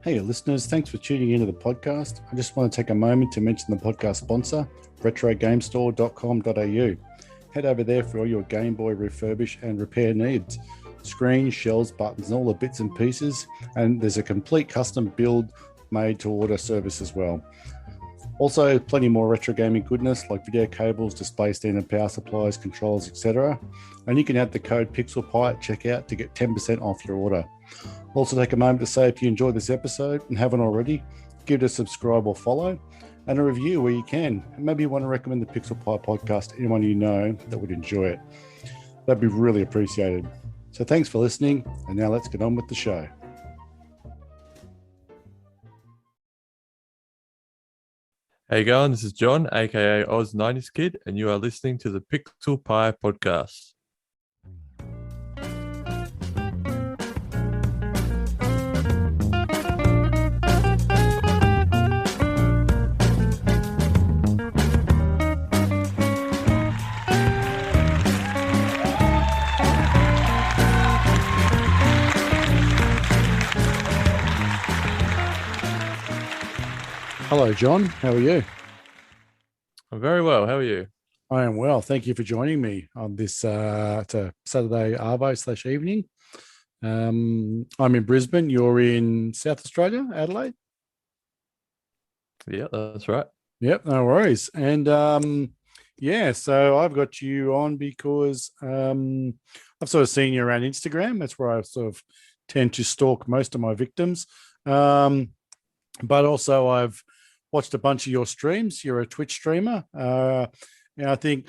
Hey, listeners, thanks for tuning into the podcast. I just want to take a moment to mention the podcast sponsor, retrogamestore.com.au. Head over there for all your Game Boy refurbish and repair needs. Screens, shells, buttons, and all the bits and pieces. And there's a complete custom build made to order service as well. Also, plenty more retro gaming goodness like video cables, display stand and power supplies, controllers, etc. And you can add the code PixelPie at checkout to get 10% off your order. Also, take a moment to say if you enjoyed this episode and haven't already, give it a subscribe or follow and a review where you can. And maybe you want to recommend the Pixel Pie podcast to anyone you know that would enjoy it. That'd be really appreciated. So thanks for listening, and now let's get on with the show. How you going? This is John, aka Ozninetieskid, and you are listening to the Pixel Pie podcast. Hello, John. How are you? I'm very well. How are you? I am well. Thank you for joining me on this Saturday arvo/evening. I'm in Brisbane. You're in South Australia, Adelaide? Yeah, that's right. Yep, no worries. And so I've got you on because I've sort of seen you around Instagram. That's where I sort of tend to stalk most of my victims. But also I've watched a bunch of your streams. You're a Twitch streamer. And I think,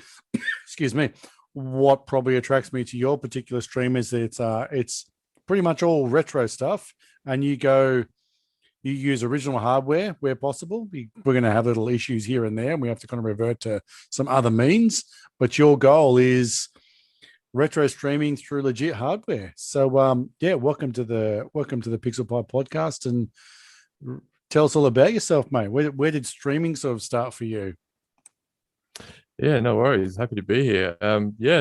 excuse me, what probably attracts me to your particular stream is that it's pretty much all retro stuff. And you use original hardware where possible. We're going to have little issues here and there, and we have to kind of revert to some other means. But your goal is retro streaming through legit hardware. So, welcome to the Pixel Pie podcast, and tell us all about yourself, mate. Where did streaming sort of start for you? Yeah, no worries. Happy to be here.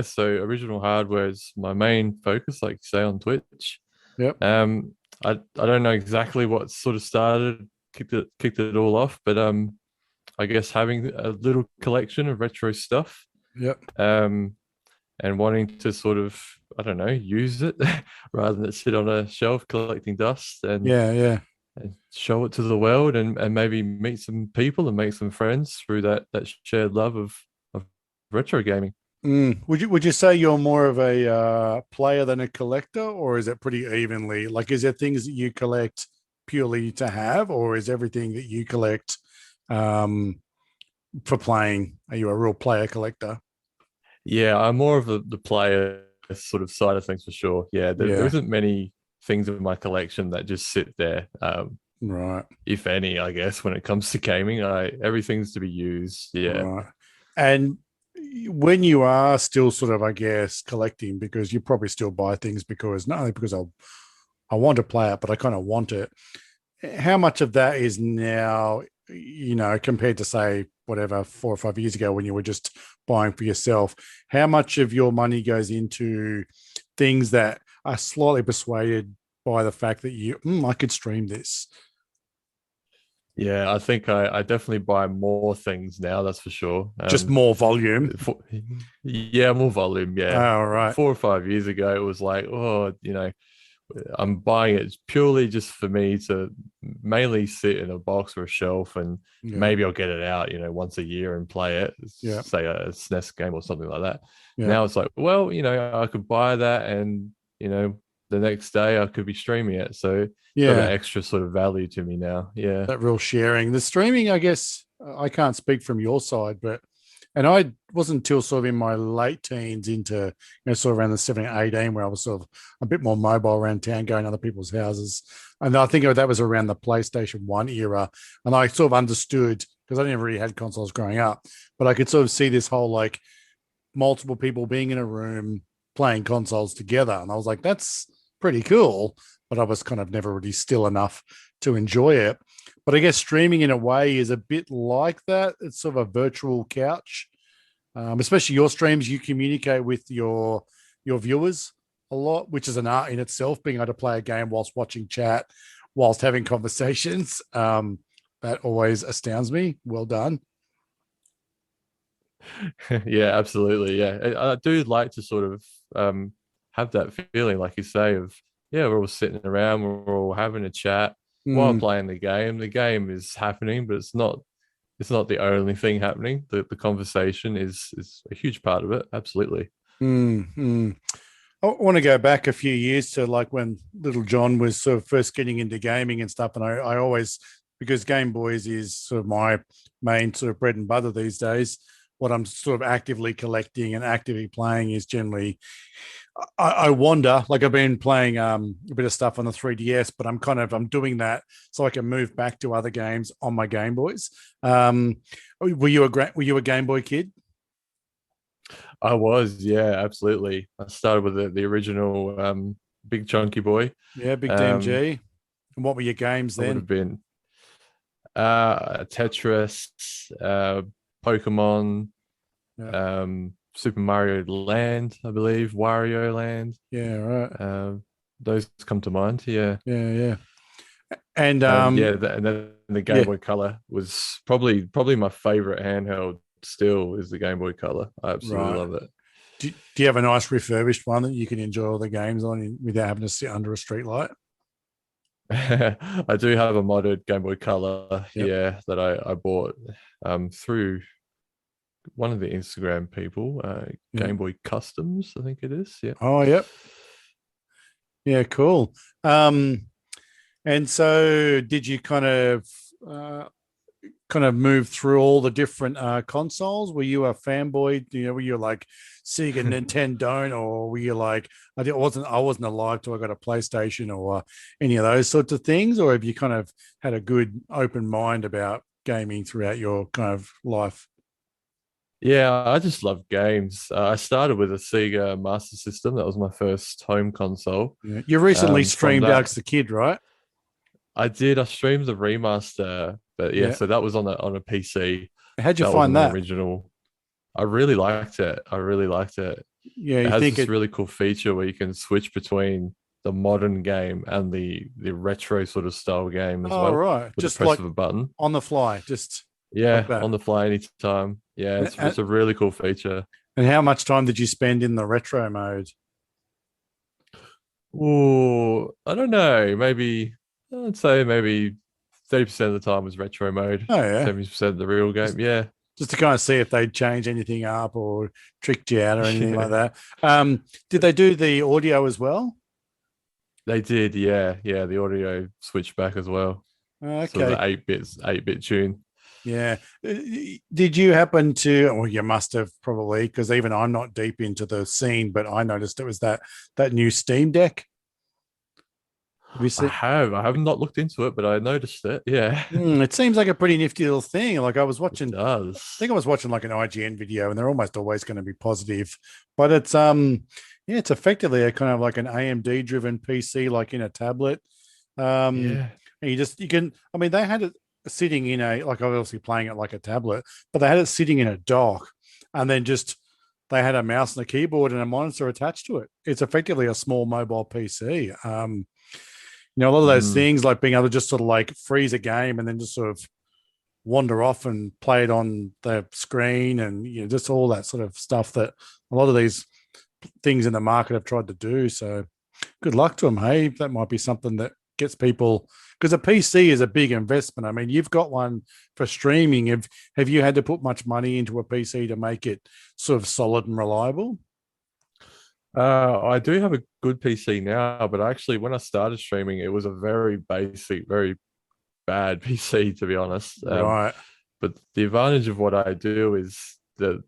So original hardware is my main focus, like you say, on Twitch. Yep. I don't know exactly what sort of started, kicked it all off, but I guess having a little collection of retro stuff. Yep. And wanting to sort of, I don't know, use it rather than sit on a shelf collecting dust and and show it to the world and maybe meet some people and make some friends through that shared love of retro gaming. Would you say you're more of a player than a collector, or is it pretty evenly? Like, is there things that you collect purely to have, or is everything that you collect for playing? Are you a real player collector? Yeah, I'm more of the player sort of side of things for sure. There isn't many things in my collection that just sit there. Right. If any, I guess, when it comes to gaming, everything's to be used. Yeah. Right. And when you are still sort of, I guess, collecting, because you probably still buy things because not only because I want to play it, but I kind of want it. How much of that is now, compared to say, whatever, 4 or 5 years ago when you were just buying for yourself, how much of your money goes into things that are slightly persuaded by the fact that I could stream this? Yeah, I think I definitely buy more things now, that's for sure. Just more volume? More volume, yeah. Oh, right. 4 or 5 years ago, it was like, I'm buying it purely just for me to mainly sit in a box or a shelf, and maybe I'll get it out, once a year and play it, say a SNES game or something like that. Yeah. Now it's like, well, I could buy that and, the next day I could be streaming it. So got that extra sort of value to me now. Yeah. That real sharing. The streaming, I guess, I can't speak from your side, and I wasn't until sort of in my late teens into, sort of around the 17, 18, where I was sort of a bit more mobile around town, going to other people's houses. And I think that was around the PlayStation 1 era. And I sort of understood, because I never really had consoles growing up, but I could sort of see this whole, like, multiple people being in a room playing consoles together. And I was like, that's pretty cool. But I was kind of never really still enough to enjoy it. But I guess streaming in a way is a bit like that. It's sort of a virtual couch. Especially your streams, you communicate with your viewers a lot, which is an art in itself, being able to play a game whilst watching chat whilst having conversations. That always astounds me. Well done. Yeah, absolutely. Yeah, I do like to sort of have that feeling, like you say, of yeah, we're all sitting around, we're all having a chat while Mm, playing the game. The game is happening, but it's not the only thing happening. The conversation is a huge part of it. Absolutely. mm. I want to go back a few years to like when little John was sort of first getting into gaming and stuff. And I always, because Game Boys is sort of my main sort of bread and butter these days, what I'm sort of actively collecting and actively playing is generally, I wonder, like I've been playing a bit of stuff on the 3DS, but I'm doing that so I can move back to other games on my Game Boys. Were you a Game Boy kid? I was, yeah, absolutely. I started with the original Big Chunky Boy. Yeah, big Um, DMG. And what were your games I would then? have been Tetris, Pokemon, Yeah, Super Mario Land, I believe, Wario Land. yeah, right. Those come to mind. Yeah, Yeah. And and yeah, and then the Game yeah. Boy Color was probably my favorite handheld. Still is the Game Boy Color. I absolutely Right. love it. Do you have a nice refurbished one that you can enjoy all the games on without having to sit under a street light? I do have a modded Game Boy Color, Yep. yeah, that I bought through one of the Instagram people, Yeah. Game Boy Customs, I think it is. Yeah. Oh, yep. Yeah, cool. Um, and so did you uh, kind of move through all the different consoles? Were you a fanboy? Were you like Sega, Nintendo, or were you like I wasn't alive till I got a PlayStation or any of those sorts of things? Or have you kind of had a good open mind about gaming throughout your kind of life? Yeah, I just love games. I started with a Sega Master System. That was my first home console. Yeah. You recently From streamed Alex that, the Kid, right? I did. I streamed the remaster, but yeah, Yeah. so that was on a PC. How'd you That find wasn't the that? original. I really liked it. I really liked it. Yeah, It you has think this it? really cool feature where you can switch between the modern game and the retro sort of style game as Oh, well right. with the Just press like of a button. on the fly, just like Yeah, on that. the fly anytime. Yeah, And, it's a really cool feature. and how much time did you spend in the retro mode? Oh, I don't know. Maybe I'd say maybe 30% of the time was retro mode, Oh yeah, 70% of the real just game. Yeah. just to kind of see if they'd change anything up or tricked you out or anything like Yeah. that. Did they do the audio as well? They did, yeah. Yeah, the audio switched back as well. So Okay, the 8-bit tune. yeah. Did you happen to? Well, you must have probably because even I'm not deep into the scene, but I noticed it was that new Steam Deck. Have you I seen? have. I have not looked into it, but I noticed it. Yeah. It seems like a pretty nifty little thing. Like I was It watching, I think does. I was watching like an IGN video, and they're almost always going to be positive. But it's yeah, it's effectively a kind of like an AMD driven PC, like in a tablet. Yeah. And you can. I mean, they had it sitting in a like obviously playing it like a tablet, but they had it sitting in a dock, and then just they had a mouse and a keyboard and a monitor attached to it. It's effectively a small mobile PC. A lot of those Mm. things like being able to just sort of like freeze a game and then just sort of wander off and play it on the screen and just all that sort of stuff that a lot of these things in the market have tried to do. So good luck to them. Hey, that might be something that gets people because a PC is a big investment. I mean, you've got one for streaming. Have you had to put much money into a PC to make it sort of solid and reliable? I do have a good PC now, but actually, when I started streaming, it was a very basic, very bad PC, to be honest. Right. But the advantage of what I do is that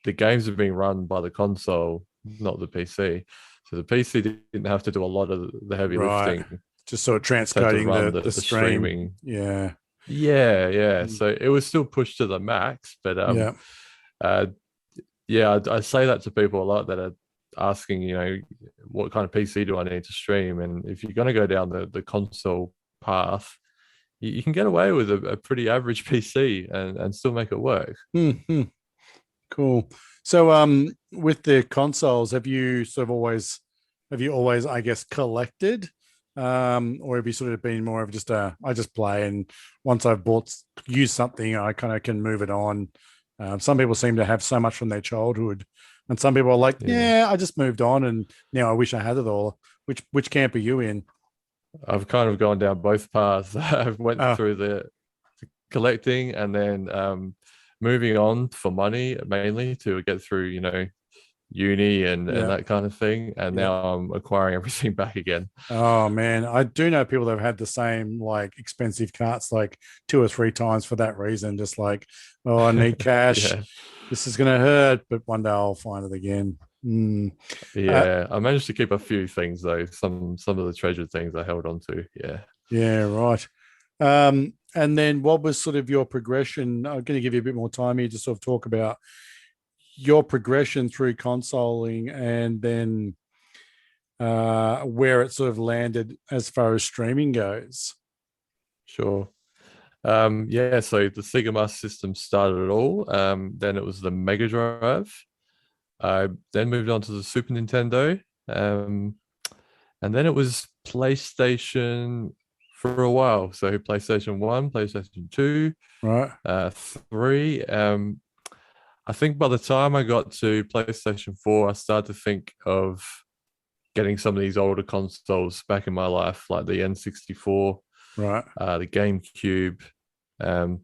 the games are being run by the console, not the PC. So the PC didn't have to do a lot of the heavy Right. lifting. Just sort of Just had to transcoding run the the stream. streaming. Yeah. Yeah. Mm. So it was still pushed to the max, but Yeah. uh, yeah, I say that to people a lot that are asking, what kind of PC do I need to stream? And if you're going to go down the console path, you can get away with a pretty average PC and still make it work. Mm-hmm. Cool. So, with the consoles, have you always, I guess, collected? or have you sort of been more of just I just play, and once I've used something, I kind of can move it on. Some people seem to have so much from their childhood, and some people are like, Yeah. yeah, I just moved on, and now I wish I had it all. Which camp are you in? I've kind of gone down both paths. I've went Oh, through the collecting and then moving on for money mainly to get through, uni and yeah, that kind of thing. And yeah. now I'm acquiring everything back again. Oh man, I do know people that have had the same like expensive carts like 2 or 3 times for that reason. Just like, oh, I need cash. Yeah. This is gonna hurt, but one day I'll find it again. Mm. Uh, Yeah. I managed to keep a few things though. Some of the treasured things I held on to. Yeah. yeah, right. And then what was sort of your progression? I'm going to give you a bit more time here to sort of talk about your progression through consoling, and then where it sort of landed as far as streaming goes. Sure. Yeah, so the Sega Master System started it all. Then it was the Mega Drive. I then moved on to the Super Nintendo. And then it was PlayStation for a while. So PlayStation 1, PlayStation 2, Right. 3. I think by the time I got to PlayStation 4, I started to think of getting some of these older consoles back in my life, like the N64, Right. the GameCube. Um,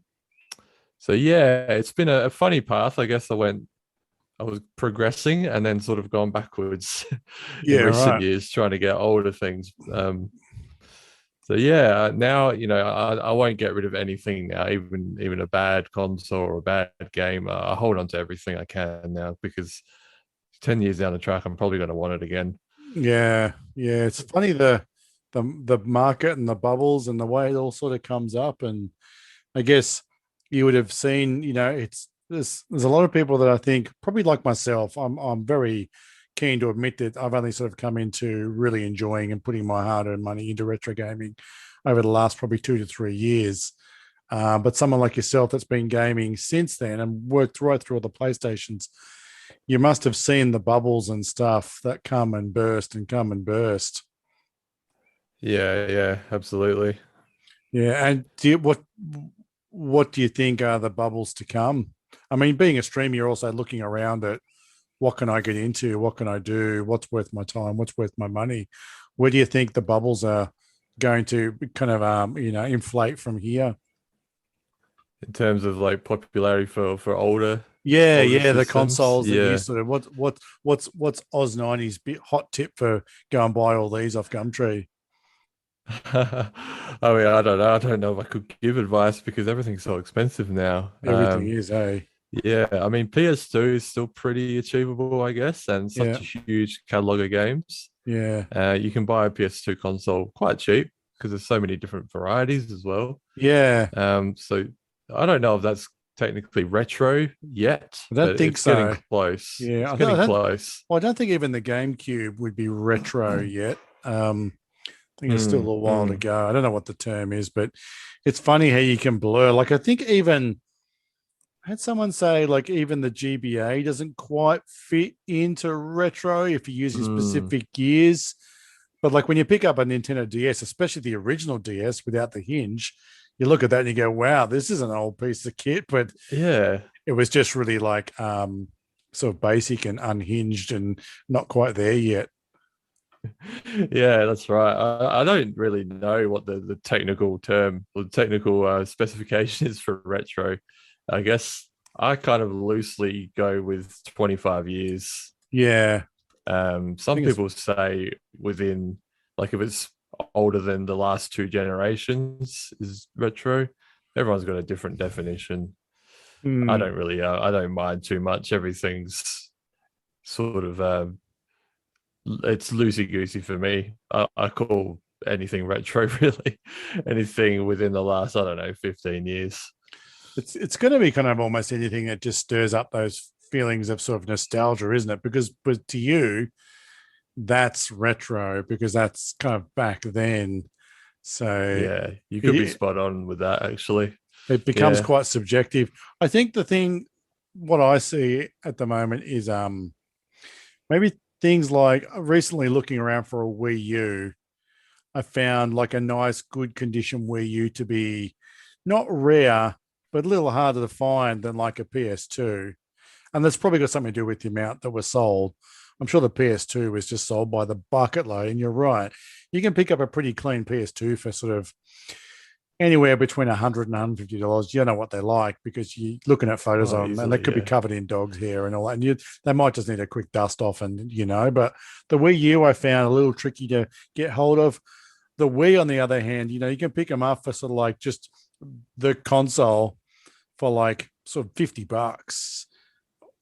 so yeah, it's been a funny path. I guess I was progressing and then sort of gone backwards in Yeah. recent Right. years, trying to get older things. So yeah, now I won't get rid of anything now, even a bad console or a bad game. I hold on to everything I can now because 10 years down the track, I'm probably going to want it again. Yeah. Yeah. It's funny the market and the bubbles and the way it all sort of comes up, and I guess you would have seen, it's there's a lot of people that I think probably like myself. I'm very keen to admit that I've only sort of come into really enjoying and putting my hard-earned money into retro gaming over the last probably 2 to 3 years. But someone like yourself that's been gaming since then and worked right through all the PlayStations, you must have seen the bubbles and stuff that come and burst and come and burst. Yeah, yeah, absolutely. Yeah, and what do you think are the bubbles to come? I mean, being a streamer, you're also looking around at what can I get into, what can I do, what's worth my time, what's worth my money. Where do you think the bubbles are going to kind of inflate from here? In terms of like popularity for Yeah, older yeah, the systems, consoles that you yeah. sort of what's Oz90's bit hot tip for go and buy all these off Gumtree? I mean, I don't know. I don't know if I could give advice because everything's so expensive now. Everything is, eh? Yeah, I mean, PS2 is still pretty achievable, I guess, and Yeah, such a huge catalog of games. yeah, You can buy a PS2 console quite cheap because there's so many different varieties as well. yeah. So I don't know if that's technically retro yet, I don't but think it's getting so. close. Yeah, It's getting close. well, I don't think even the GameCube would be retro yet. I think it's still a Mm, little while to mm, go. I don't know what the term is, but it's funny how you can blur. Like I think even I had someone say like even the GBA doesn't quite fit into retro if you're using mm. specific gears. But like when you pick up a Nintendo DS, especially the original DS without the hinge, you look at that and you go, "Wow, this is an old piece of kit." But Yeah. it was just really like sort of basic and unhinged and not quite there yet. Yeah, that's right. I don't really know what the technical term or the technical specification is for retro. I guess I kind of loosely go with 25 years. Yeah, I Some think it's people say within, like, if it's older than the last two generations is retro. Everyone's got a different definition. hmm, I don't mind too much. Everything's sort of it's loosey goosey for me. I call anything retro really, anything within the last, I don't know, 15 years. it's going to be kind of almost anything that just stirs up those feelings of sort of nostalgia, isn't it? Because but to you, that's retro because that's kind of back then. So Yeah, you could be it, spot on with that actually. it becomes Yeah. quite subjective. I think the thing, what I see at the moment is maybe things like recently looking around for a Wii U. I found like a nice, good condition Wii U to be not rare, but a little harder to find than like a PS2. And that's probably got something to do with the amount that was sold. I'm sure the PS2 was just sold by the bucket load. And you're right. You can pick up a pretty clean PS2 for sort of anywhere between $100 and $150. You don't know what they're like because you're looking at photos of them easily, and they could be covered in dog's hair and all that. And they might just need a quick dust off and, but the Wii U I found a little tricky to get hold of. The Wii, on the other hand, you can pick them up for sort of like just the console for like sort of $50,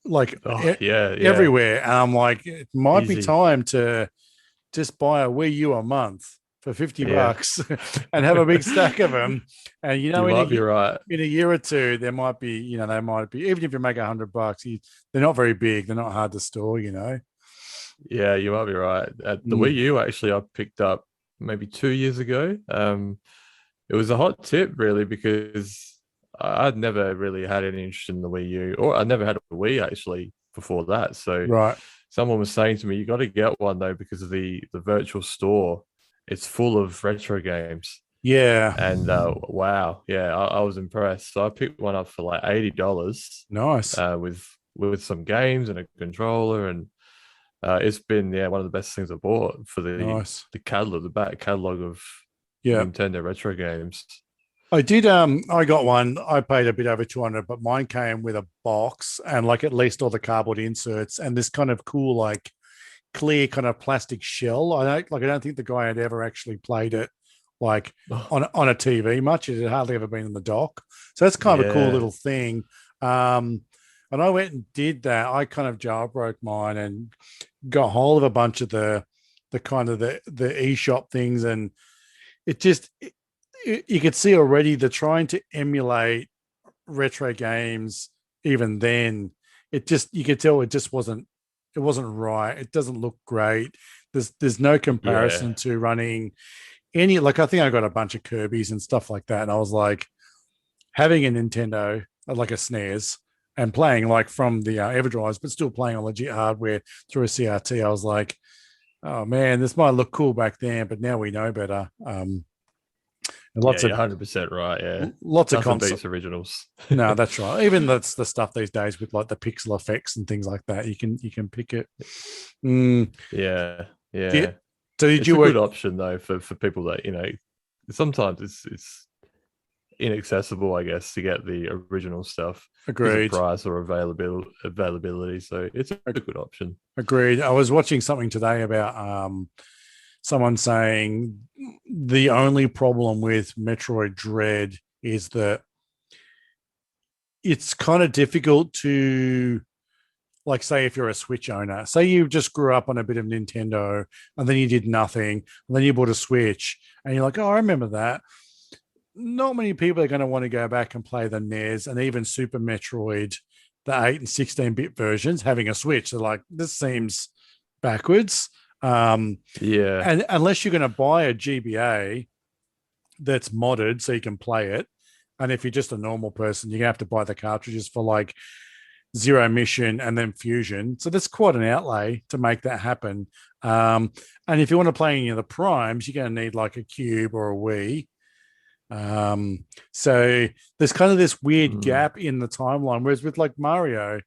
like everywhere. And I'm like, it might be time to just buy a Wii U a month for $50 and have a big stack of them. And you might be right. In a year or two, there might be, even if you make $100, they're not very big. They're not hard to store, Yeah, you might be right. The Wii U, actually, I picked up maybe 2 years ago. It was a hot tip, really, because I'd never really had any interest in the Wii U, or I never had a Wii actually before that. So someone was saying to me, you got to get one though, because of the virtual store. It's full of retro games. Yeah. And wow. Yeah, I was impressed. So I picked one up for like $80. Nice. With some games and a controller, and it's been one of the best things I bought for the catalog, the back catalog of Nintendo retro games. I did. I got one. I paid a bit over 200, but mine came with a box and like at least all the cardboard inserts and this kind of cool, like clear kind of plastic shell. I don't think the guy had ever actually played it like on a TV much. It had hardly ever been in the dock. So that's kind of a cool little thing. And I went and did that. I kind of jailbroke mine and got hold of a bunch of the kind of the eShop things, and it just you could see already they're trying to emulate retro games. Even then, you could tell it just wasn't right. It doesn't look great. There's no comparison to running any, like I think I got a bunch of Kirby's and stuff like that, and I was like having a Nintendo like a SNES and playing like from the EverDrives, but still playing on legit hardware through a CRT. I was like, oh man, this might look cool back then, but now we know better. Lots of 100% right. Yeah, lots Nothing of beats originals. No, that's right. Even that's the stuff these days with like the pixel effects and things like that. You can pick it. Yeah. So it's a good option though for people that sometimes it's inaccessible, I guess, to get the original stuff. Agreed. Price or availability. So it's a good option. Agreed. I was watching something today about someone saying the only problem with Metroid Dread is that it's kind of difficult to, like, say if you're a Switch owner, say you just grew up on a bit of Nintendo and then you did nothing, and then you bought a Switch and you're like, oh, I remember that. Not many people are going to want to go back and play the NES and even Super Metroid, the 8 and 16-bit versions, having a Switch. They're like, this seems backwards. And unless you're going to buy a GBA that's modded so you can play it, and if you're just a normal person, you're going to have to buy the cartridges for like Zero Mission and then Fusion. So that's quite an outlay to make that happen. And if you want to play any of the primes, you're going to need like a Cube or a Wii. So there's kind of this weird gap in the timeline, whereas with like Mario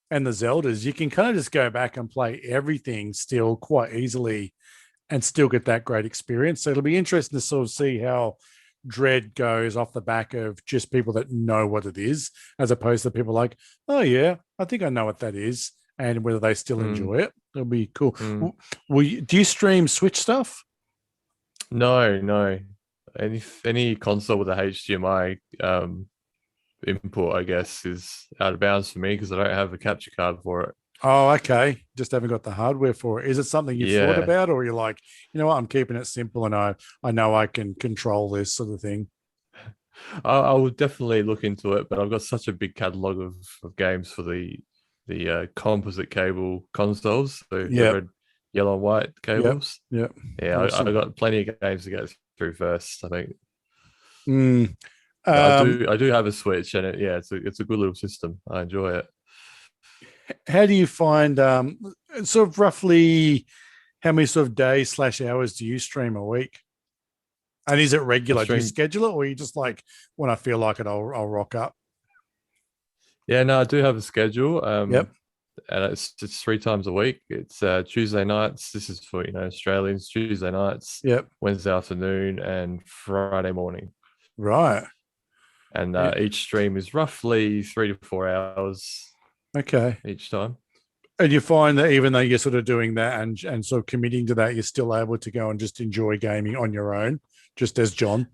and the Zeldas, you can kind of just go back and play everything still quite easily and still get that great experience. So it'll be interesting to sort of see how Dread goes off the back of just people that know what it is, as opposed to people like, oh yeah, I think I know what that is, and whether they still enjoy it. It'll be cool. Do you stream Switch stuff? No. Any console with a HDMI input, I guess, is out of bounds for me because I don't have a capture card for it. Oh, okay. Just haven't got the hardware for it. Is it something you've thought about, or you're like, you know what, I'm keeping it simple and I know I can control this sort of thing? I will definitely look into it, but I've got such a big catalog of games for the composite cable consoles. So red, yellow, and white cables. Yeah. Awesome. I got plenty of games to get through first, I think. I do have a Switch, and it's a good little system. I enjoy it. How do you find sort of roughly how many sort of days / hours do you stream a week? And is it regular? Do you stream. schedule it, or you just like when I feel like it, I'll rock up? Yeah, no, I do have a schedule. Yep. And it's just 3 times a week. It's Tuesday nights. This is for Australians. Tuesday nights, Yep. Wednesday afternoon, and Friday morning. Right. And Yeah. each stream is roughly 3 to 4 hours. Okay. Each time. And you find that even though you're sort of doing that and sort of committing to that, you're still able to go and just enjoy gaming on your own, just as John.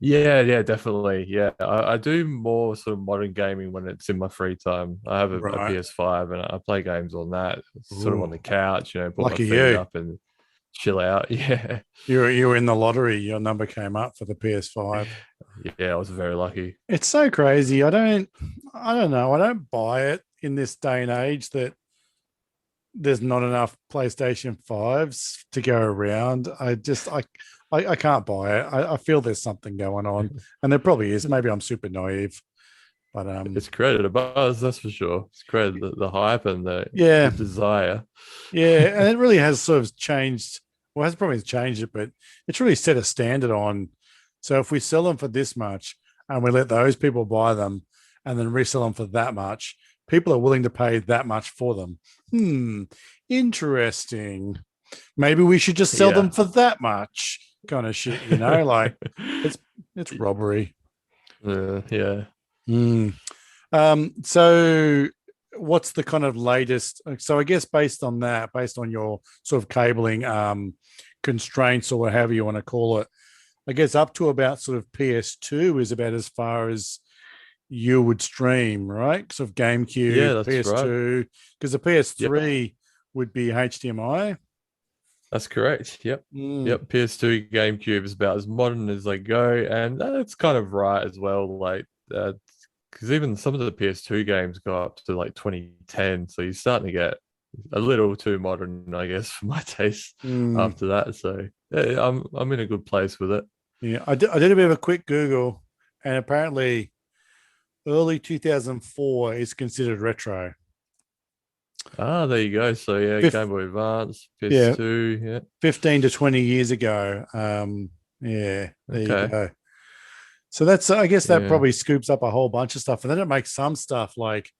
Yeah, definitely. Yeah, I do more sort of modern gaming when it's in my free time. I have a Right. PS5 and I play games on that, sort of on Ooh. the couch, put Lucky my feet you. up and chill out. Yeah. You were in the lottery. Your number came up for the PS5. Yeah, I was very lucky. It's so crazy. I don't know. I don't buy it in this day and age that there's not enough PlayStation 5s to go around. I can't buy it. I feel there's something going on, and there probably is. Maybe I'm super naive, but It's created a buzz, that's for sure. It's created the hype and the desire. Yeah, and it really has sort of changed. Well, it hasn't probably changed it, but it's really set a standard on. So if we sell them for this much and we let those people buy them and then resell them for that much, people are willing to pay that much for them. Interesting. Maybe we should just sell them for that much, kind of shit. Like it's robbery. Yeah. So what's the kind of latest? So I guess based on your sort of cabling constraints or however you want to call it, I guess up to about sort of PS2 is about as far as you would stream, right? Sort of GameCube, Yeah, that's PS2, because the PS3 would be HDMI. That's correct. Yep. Yep. PS2, GameCube is about as modern as they go, and that's kind of right as well. Like, because even some of the PS2 games go up to like 2010, so you're starting to get a little too modern, I guess, for my taste after that. So yeah, I'm in a good place with it. Yeah, I did a bit of a quick Google, and apparently early 2004 is considered retro. There you go. So yeah, Game Boy Advance, PS2, yeah. 15 to 20 years ago. There you go. So that's, I guess that probably scoops up a whole bunch of stuff. And then it makes some stuff like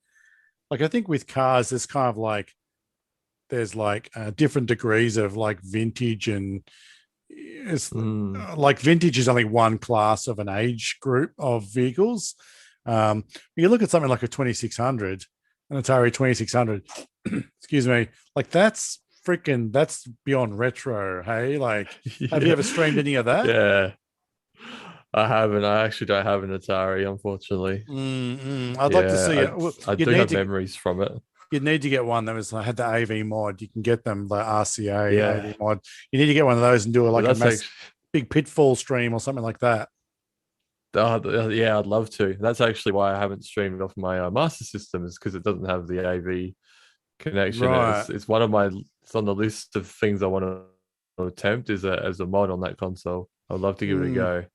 I think with cars, there's kind of like, there's like different degrees of like vintage, and it's like vintage is only one class of an age group of vehicles. You look at something like a 2600, an Atari 2600, excuse me, like that's beyond retro. Hey, like, have you ever streamed any of that? Yeah. I haven't. I actually don't have an Atari, unfortunately. I'd like to see it. I do have memories from it. You'd need to get one that was had the AV mod. You can get them, the RCA AV mod. You need to get one of those and do a big pitfall stream or something like that. Yeah, I'd love to. That's actually why I haven't streamed off my Master System, is because it doesn't have the AV connection. Right. It's one of it's on the list of things I want to attempt as a mod on that console. I'd love to give it a go.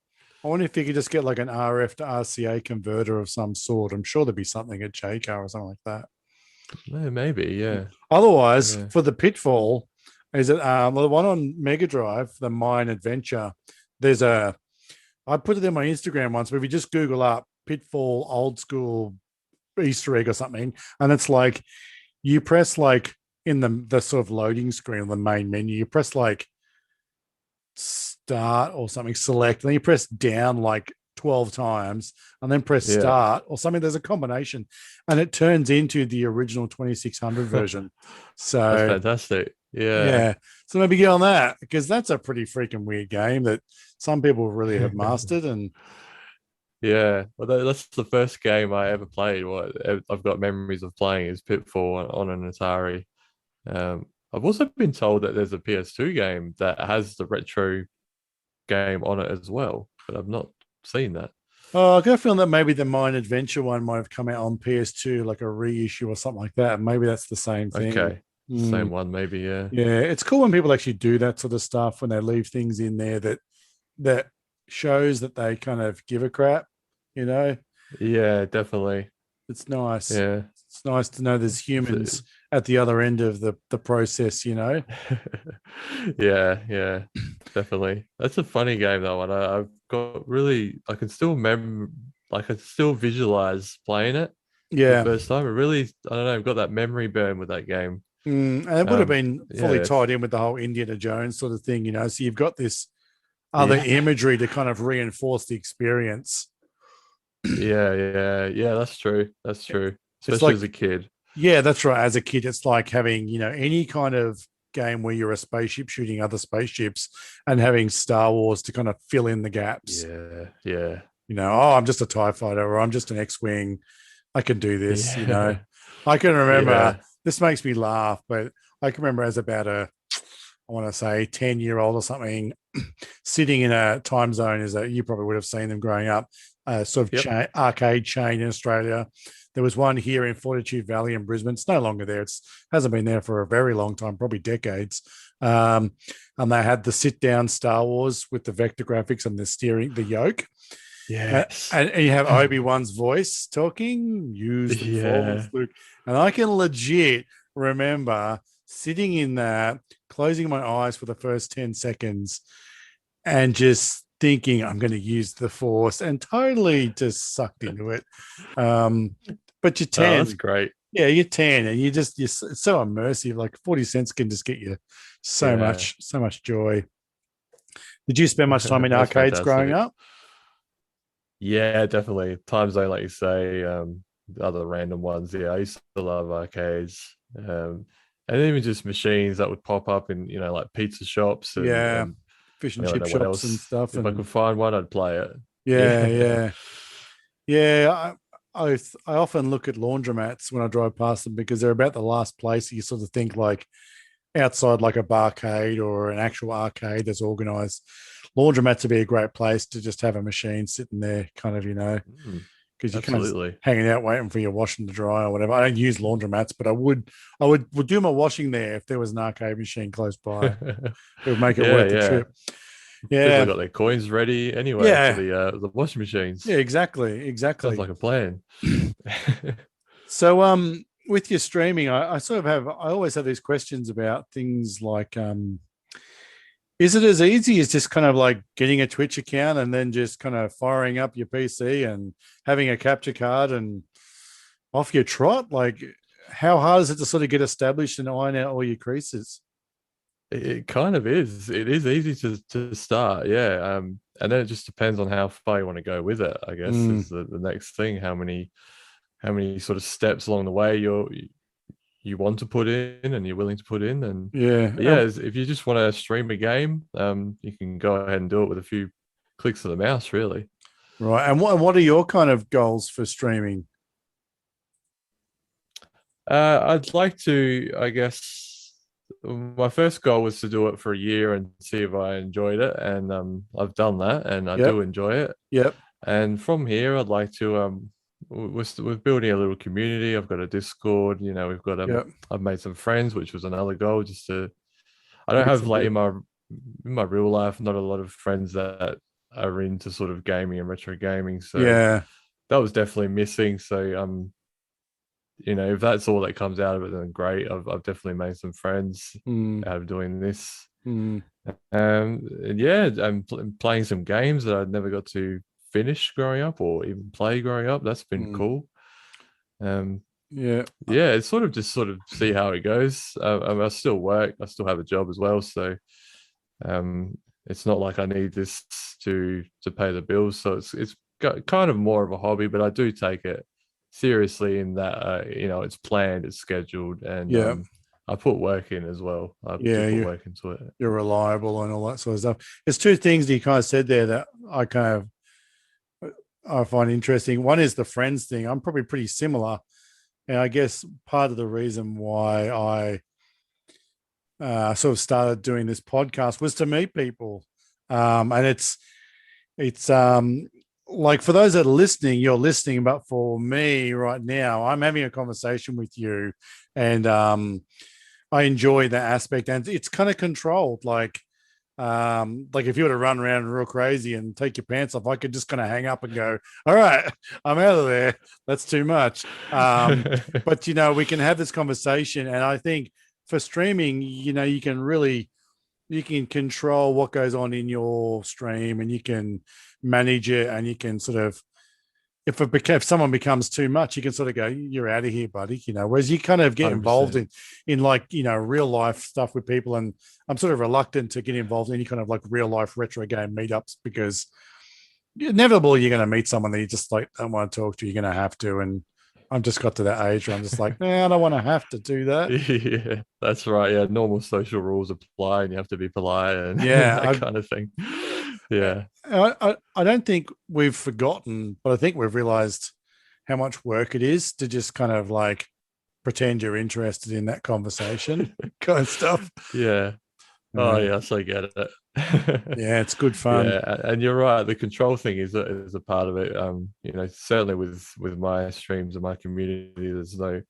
I wonder if you could just get like an RF to RCA converter of some sort. I'm sure there'd be something at JCar or something like that. Maybe, yeah. Otherwise, for the Pitfall, is it the one on Mega Drive, the Mine Adventure? I put it in my Instagram once, but if you just Google up Pitfall old school Easter egg or something, and it's like you press like in the sort of loading screen on the main menu, you press like start or something, select, and then you press down like 12 times and then press start or something. There's a combination and it turns into the original 2600 version. So that's fantastic. Yeah. So maybe get on that, because that's a pretty freaking weird game that some people really have mastered. And well, that's the first game I ever played. What I've got memories of playing is Pitfall on an Atari. I've also been told that there's a PS2 game that has the retro game on it as well, but I've not seen that. I got a feeling that maybe the Mine Adventure one might have come out on PS2, like a reissue or something like that. Maybe that's the same thing. Okay. Same one, maybe, yeah. Yeah, it's cool when people actually do that sort of stuff, when they leave things in there that shows that they kind of give a crap, Yeah, definitely. It's nice. Yeah. It's nice to know there's humans at the other end of the process, Yeah, definitely. That's a funny game, that one. I've got really, I can still I can still visualize playing it the Yeah. first time. It really, I don't know, I've got that memory burn with that game. And it would have been fully Yeah, tied in with the whole Indiana Jones sort of thing, So you've got this other imagery to kind of reinforce the experience. yeah. That's true. That's true. Especially Like, as a kid. yeah, that's right. As a kid, it's like having, any kind of game where you're a spaceship shooting other spaceships and having Star Wars to kind of fill in the gaps. Yeah. Oh, I'm just a TIE fighter or I'm just an X-Wing. I can do this, Yeah. I can remember, Yeah. this makes me laugh, but I can remember as about I want to say 10-year-old or something, sitting in a time zone, is that you probably would have seen them growing up, sort of arcade chain in Australia. There was one here in Fortitude Valley in Brisbane. It's no longer there. It's hasn't been there for a very long time, probably decades. And they had the sit-down Star Wars with the vector graphics and the yoke. Yes. And you have Obi-Wan's voice talking, use the Force, Luke. And I can legit remember sitting in that, closing my eyes for the first 10 seconds and just thinking I'm going to use the Force, and totally just sucked into it. But you're 10. Oh, that's great. Yeah, you're 10 and you're it's so immersive. Like 40 cents can just get you so much joy. Did you spend much time in arcades growing up? Yeah, definitely. Time Zone, like you say, the other random ones. Yeah, I used to love arcades. And even just machines that would pop up in, like pizza shops and fish and chip shops and stuff. If I could find one, I'd play it. Yeah. I often look at laundromats when I drive past them because they're about the last place you sort of think, like, outside like a barcade or an actual arcade that's organized. Laundromats would be a great place to just have a machine sitting there, kind of, because you're kind of hanging out waiting for your washing to dry or whatever. I don't use laundromats, but I would do my washing there if there was an arcade machine close by. It would make it worth the trip. Yeah, people got their coins ready anyway for the washing machines. Yeah, exactly. Sounds like a plan. So, with your streaming, I always have these questions about things like, is it as easy as just kind of like getting a Twitch account and then just kind of firing up your PC and having a capture card and off your trot? Like, how hard is it to sort of get established and iron out all your creases? It kind of is. It is easy to start, yeah. And then it just depends on how far you want to go with it, I guess, is the next thing. How many sort of steps along the way you want to put in and you're willing to put in. And if you just want to stream a game, you can go ahead and do it with a few clicks of the mouse, really. Right. And what are your kind of goals for streaming? I'd like to, I guess, my first goal was to do it for a year and see if I enjoyed it, and I've done that, and I do enjoy it. Yep. And from here, I'd like to we're building a little community. I've got a Discord. We've got I've made some friends, which was another goal. Just to, I don't have like in my real life, not a lot of friends that are into sort of gaming and retro gaming. So that was definitely missing. So if that's all that comes out of it, then great. I've definitely made some friends out of doing this. And I'm playing some games that I never got to finish growing up or even play growing up. That's been cool. It's sort of see how it goes. I still work. I still have a job as well. So it's not like I need this to pay the bills. So it's kind of more of a hobby, but I do take it seriously in that it's planned, it's scheduled, and I put work in as well. I put work into it. You're reliable and all that sort of stuff. There's two things that you kind of said there that I find interesting. One is the friends thing. I'm probably pretty similar, and I guess part of the reason why I sort of started doing this podcast was to meet people, and it's like, for those that are listening, you're listening, but for me right now, I'm having a conversation with you, and I enjoy that aspect, and it's kind of controlled. Like, Like if you were to run around real crazy and take your pants off, I could just kind of hang up and go, all right, I'm out of there. That's too much. But we can have this conversation. And I think for streaming, you can control what goes on in your stream, and you can manage it, and you can sort of, if someone becomes too much, you can sort of go, you're out of here, buddy. Whereas you kind of get 100%. involved in like, real life stuff with people. And I'm sort of reluctant to get involved in any kind of like real life retro game meetups, because inevitably you're going to meet someone that you just like don't want to talk to. You're going to have to. And I've just got to that age where I'm just like, I don't want to have to do that. Yeah, that's right. Yeah, normal social rules apply, and you have to be polite and that kind of thing. Yeah. I don't think we've forgotten, but I think we've realized how much work it is to just kind of like pretend you're interested in that conversation kind of stuff. Yeah. Oh, yes, I get it. Yeah, it's good fun. Yeah, and you're right. The control thing is a part of it. Certainly with my streams and my community, there's no,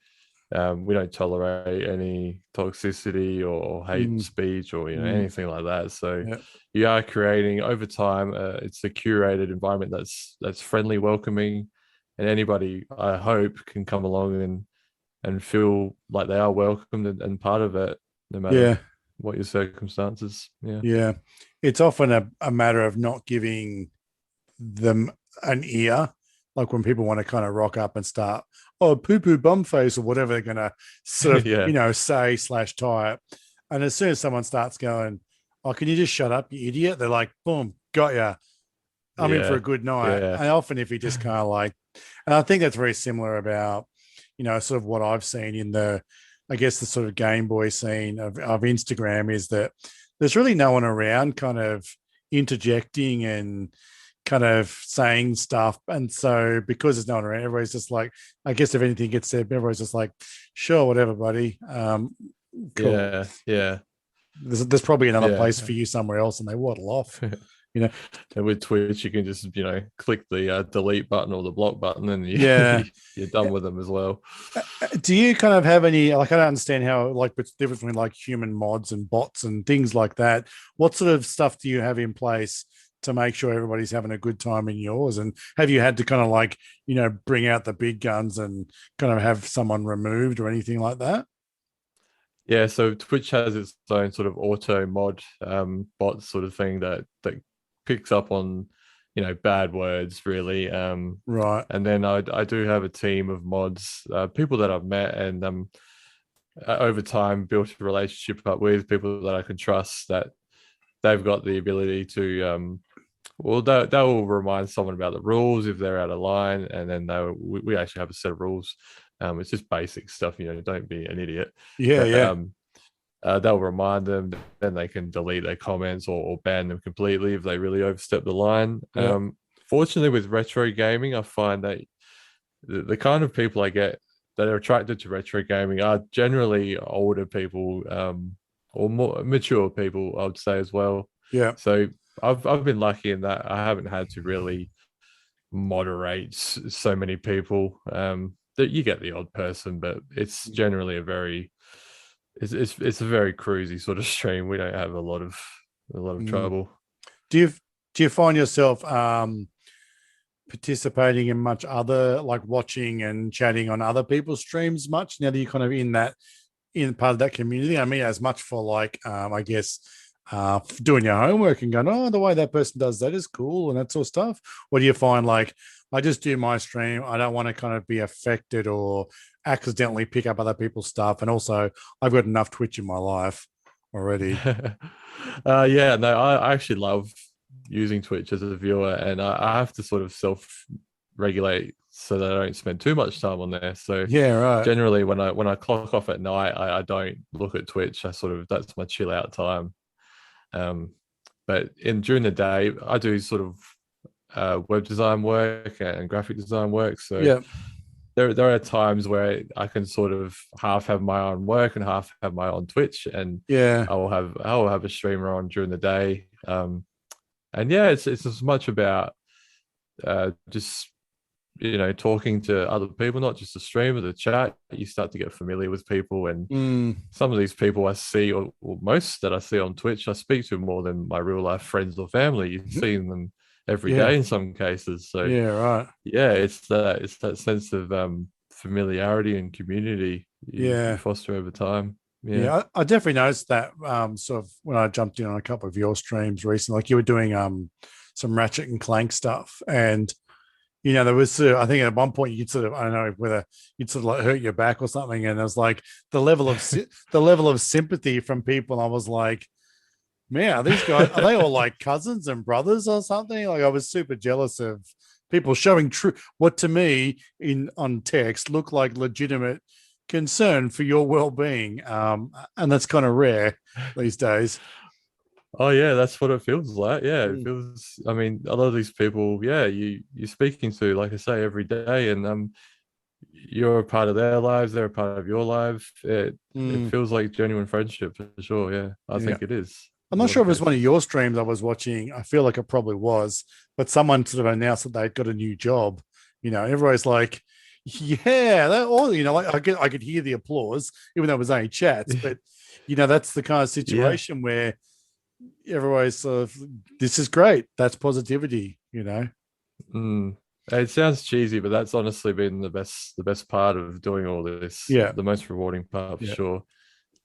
we don't tolerate any toxicity or hate speech or anything like that. So you are creating over time. It's a curated environment that's friendly, welcoming, and anybody, I hope, can come along and feel like they are welcomed and part of it, no matter what your circumstances. Yeah. It's often a matter of not giving them an ear. Like when people want to kind of rock up and start, poo-poo bum face or whatever they're going to sort of, say/type. And as soon as someone starts going, can you just shut up, you idiot? They're like, boom, got ya. I'm in for a good night. Yeah. And often if you just kind of like, and I think that's very similar about, sort of what I've seen in the sort of Game Boy scene of Instagram, is that there's really no one around kind of interjecting and kind of saying stuff. And so because there's no one around, everybody's just like, I guess if anything gets said, everybody's just like, sure, whatever, buddy. Cool. Yeah. There's probably another place for you somewhere else, and they waddle off. And with Twitch, you can just click the delete button or the block button, and you're done with them as well. Do you kind of have any, like, I don't understand how, like, it's different between like human mods and bots and things like that. What sort of stuff do you have in place to make sure everybody's having a good time in yours? And have you had to kind of like, bring out the big guns and kind of have someone removed or anything like that? Yeah, so Twitch has its own sort of auto mod bot sort of thing that picks up on bad words, really. Right. And then I do have a team of mods, people that I've met and over time built a relationship up with, people that I can trust, that they've got the ability to they will remind someone about the rules if they're out of line, and then we actually have a set of rules. It's just basic stuff, don't be an idiot. They'll remind them, then they can delete their comments or ban them completely if they really overstep the line. Fortunately, with retro gaming, I find that the kind of people I get that are attracted to retro gaming are generally older people, or more mature people, I would say, as well. Yeah. So I've been lucky in that I haven't had to really moderate so many people. That you get the odd person, but it's generally it's a very cruisy sort of stream. We don't have a lot of trouble. Do you find yourself participating in much other, like watching and chatting on other people's streams much now that you're kind of in part of that community? I mean, as much for like doing your homework and going, the way that person does that is cool and that sort of stuff? Or do you find like, I just do my stream, I don't want to kind of be affected or accidentally pick up other people's stuff, and also I've got enough Twitch in my life already? I actually love using Twitch as a viewer, and I have to sort of self-regulate so that I don't spend too much time on there. So generally when I clock off at night, I don't look at Twitch. That's my chill out time. But during the day, I do sort of web design work and graphic design work. So there are times where I can sort of half have my own work and half have my own Twitch, and I will have a streamer on during the day. And it's as much about just talking to other people, not just the stream or the chat, you start to get familiar with people. And some of these people I see, or most that I see on Twitch, I speak to more than my real life friends or family. You're seeing them every day in some cases. So yeah, right. Yeah, it's that sense of familiarity and community you foster over time. Yeah, I definitely noticed that sort of when I jumped in on a couple of your streams recently, like you were doing some Ratchet and Clank stuff, and there was I think at one point you'd sort of, I don't know whether you'd sort of like hurt your back or something, and it was like the level of sympathy from people. I was like, man, are these guys, are they all like cousins and brothers or something? Like I was super jealous of people showing what to me on text looked like legitimate concern for your well-being, and that's kind of rare these days. Oh yeah, that's what it feels like. Yeah, it feels. I mean, a lot of these people, you're speaking to, like I say, every day, and you're a part of their lives, they're a part of your life. It feels like genuine friendship for sure. Yeah, I think it is. I'm not sure if it was one of your streams I was watching. I feel like it probably was, but someone sort of announced that they'd got a new job. Everybody's like, yeah, that all, like I could hear the applause, even though it was only chats, but that's the kind of situation where everybody's sort of, this is great. That's positivity, It sounds cheesy, but that's honestly been the best part of doing all this. Yeah. The most rewarding part for sure.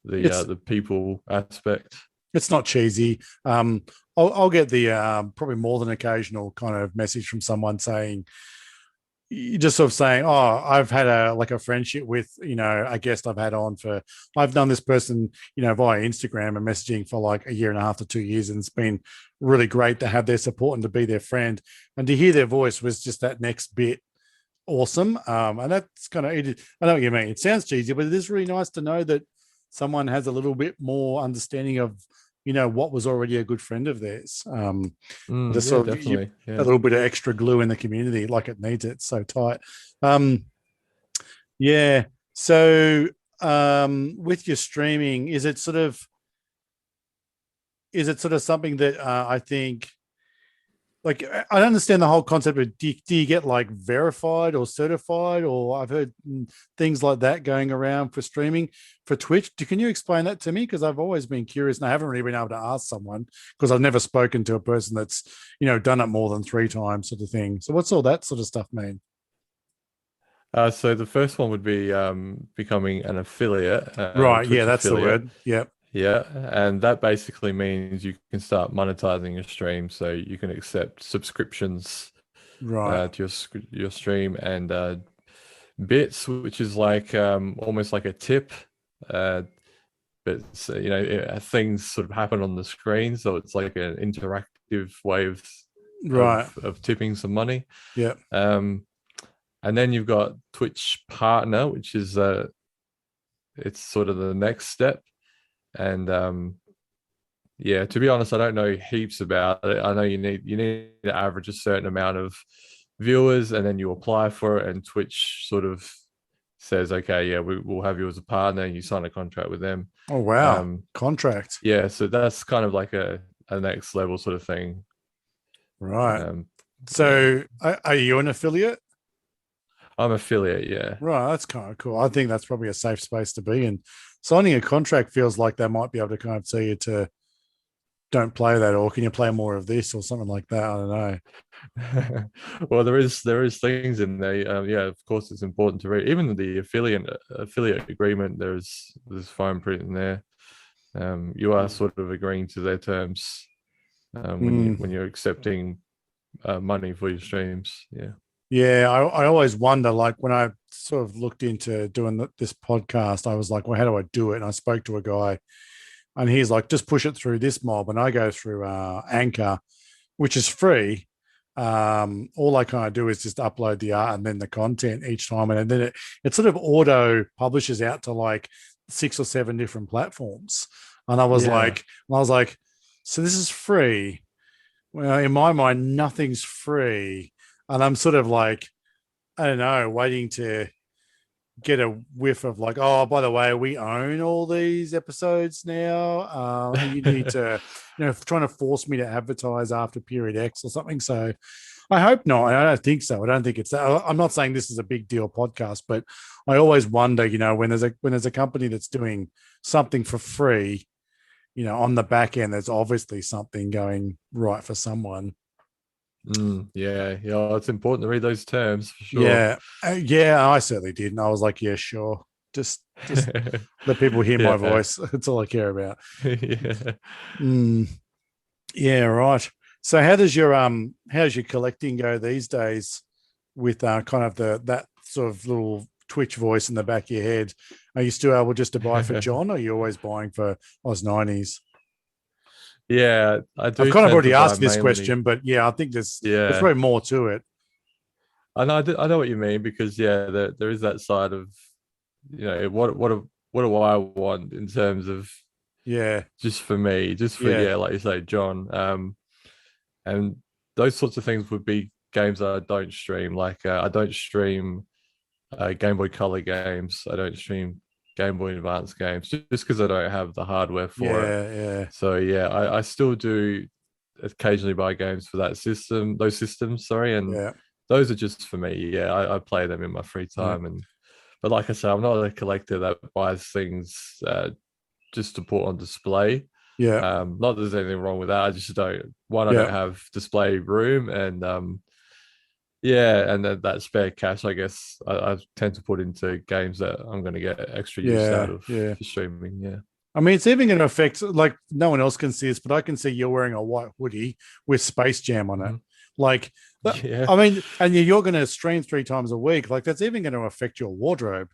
The people aspect. It's not cheesy. I'll get the probably more than occasional kind of message from someone saying, just sort of saying, oh, I've had a friendship with, a guest I've had on for, I've known this person, via Instagram and messaging for like a year and a half to 2 years. And it's been really great to have their support and to be their friend. And to hear their voice was just that next bit awesome. And that's kind of, I know what you mean. It sounds cheesy, but it is really nice to know that someone has a little bit more understanding of, what was already a good friend of theirs. Definitely. A little bit of extra glue in the community, like it needs it. So tight. So with your streaming, is it sort of something that I think, like, I don't understand the whole concept of do you get like verified or certified, or I've heard things like that going around for streaming for Twitch. Can you explain that to me? Because I've always been curious and I haven't really been able to ask someone, because I've never spoken to a person that's, done it more than 3 times, sort of thing. So what's all that sort of stuff mean? So the first one would be becoming an affiliate. Right. Yeah, that's affiliate. The word. Yep. Yeah, and that basically means you can start monetizing your stream, so you can accept subscriptions to your stream, and bits, which is like almost like a tip, but things sort of happen on the screen, so it's like an interactive way of tipping some money. Yeah. And then you've got Twitch Partner, which is it's sort of the next step. And to be honest, I don't know heaps about it. I know you need to average a certain amount of viewers, and then you apply for it, and Twitch sort of says, okay, we'll have you as a partner, and you sign a contract with them. Oh wow. Contract. Yeah, so that's kind of like a next level sort of thing. Right. So are you an affiliate? I'm affiliate, yeah. Right, that's kind of cool. I think that's probably a safe space to be in. Signing a contract feels like they might be able to kind of tell you to don't play that, or can you play more of this, or something like that. I don't know. Well, there is things in there. Of course, it's important to read. Even the affiliate agreement, there's fine print in there. You are sort of agreeing to their terms when you're accepting money for your streams. Yeah. Yeah, I always wonder, like when I sort of looked into doing this podcast, I was like, well, how do I do it? And I spoke to a guy and he's like, just push it through this mob. And I go through Anchor, which is free. All I kind of do is just upload the art and then the content each time. And then it sort of auto publishes out to like 6 or 7 different platforms. And I was like, so this is free. Well, in my mind, nothing's free. And I'm sort of like, I don't know, waiting to get a whiff of like, oh, by the way, we own all these episodes now. You need to, trying to force me to advertise after period X or something. So I hope not. I don't think so. I don't think it's that. I'm not saying this is a big deal podcast, but I always wonder, when there's a company that's doing something for free, on the back end, there's obviously something going right for someone. Yeah, it's important to read those terms for sure. Yeah, I certainly did, and I was like, yeah, sure, just let people hear my voice. That's all I care about. Yeah, right. So how's your collecting go these days with kind of that sort of little Twitch voice in the back of your head? Are you still able just to buy for John, or are you always buying for Oznineties? Yeah, I do. I've kind of already asked this question, but yeah, I think there's probably more to it. I know what you mean, because there is that side of, what do I want in terms of just for me, like you say, John, and those sorts of things would be games that I don't stream. Like I don't stream Game Boy Color games. I don't stream Game Boy Advance games just because I don't have the hardware for it. Yeah. So I still do occasionally buy games for those systems. Sorry, and those are just for me. I play them in my free time, but like I said, I'm not a collector that buys things just to put on display. Not that there's anything wrong with that. I just don't. One, I don't have display room, and and then that spare cash, I guess, I tend to put into games that I'm going to get extra use out of for streaming. Yeah. I mean, it's even going to affect, like, no one else can see this, but I can see you're wearing a white hoodie with Space Jam on it. Like, I mean, and you're going to stream 3 times a week. Like, that's even going to affect your wardrobe.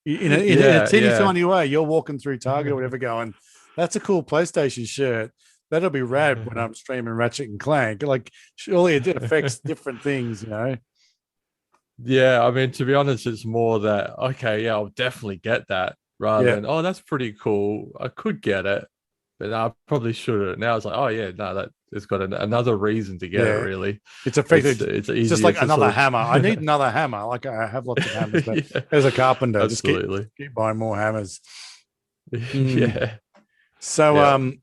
In a teeny tiny way. You're walking through Target or whatever going, that's a cool PlayStation shirt. That'll be rad when I'm streaming Ratchet and Clank. Like, surely it affects different things, Yeah, I mean, to be honest, it's more that, okay, I'll definitely get that, rather than, oh, that's pretty cool. I could get it, but I probably shouldn't. Now it's like, oh, yeah, no, that it's got another reason to get it, really. It's effective. It's just like another hammer. I need another hammer. Like, I have lots of hammers, but as a carpenter, absolutely. just keep buying more hammers. So,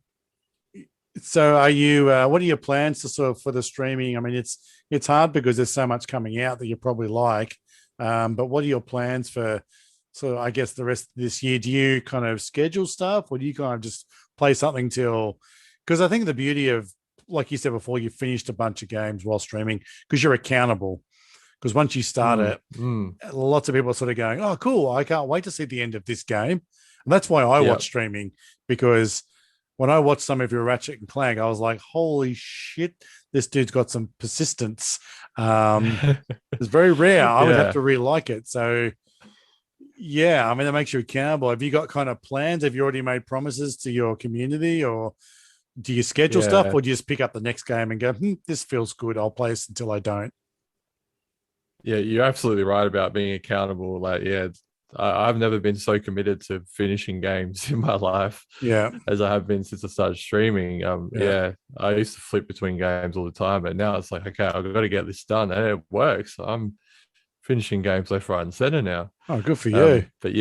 So are you, what are your plans for the streaming? I mean, it's hard because there's so much coming out that you probably like. But what are your plans for, I guess, the rest of this year? Do you kind of schedule stuff, or do you kind of just play something till, because I think the beauty of, like you said before, you finished a bunch of games while streaming because you're accountable. Because once you start it, lots of people are sort of going, oh, cool, I can't wait to see the end of this game. And that's why I watch streaming, because when I watched some of your Ratchet and Clank, I was like, holy shit, this dude's got some persistence. It's very rare. I would have to really like it. So, I mean, that makes you accountable. Have you got kind of plans? Have you already made promises to your community, or do you schedule stuff, or do you just pick up the next game and go, this feels good, I'll play this until I don't? Yeah, you're absolutely right about being accountable. Like, I've never been so committed to finishing games in my life as I have been since I started streaming. I used to flip between games all the time, but now it's like, okay, I've got to get this done, and it works. I'm finishing games left, right, and center now. Oh, good for you. But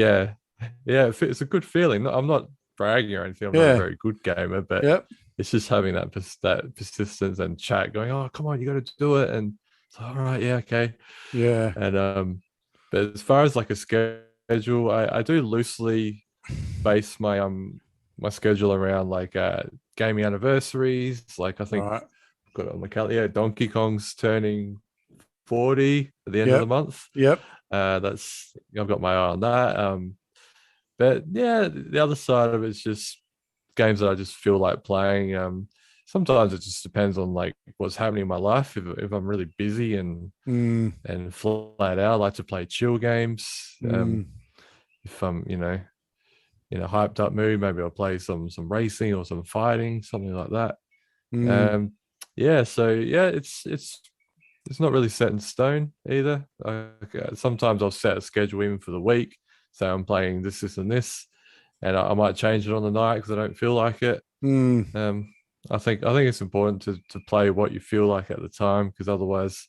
it's a good feeling. I'm not bragging or anything. I'm not a very good gamer, but it's just having that persistence and chat going, oh, come on, you got to do it. And it's like, all right, okay. Yeah. And but as far as like a schedule, I do loosely base my my schedule around like gaming anniversaries. Like, I think I've got it on my calendar. Donkey Kong's turning 40 at the end of the month. That's, I've got my eye on that. But the other side of it's just games that I just feel like playing. Sometimes it just depends on like what's happening in my life. If I'm really busy and flat out, I like to play chill games. If I'm in a hyped up mood, maybe I'll play some racing or some fighting, something like that. It's not really set in stone either. Sometimes I'll set a schedule even for the week. So I'm playing this, and this, and I might change it on the night because I don't feel like it. I think it's important to play what you feel like at the time, because otherwise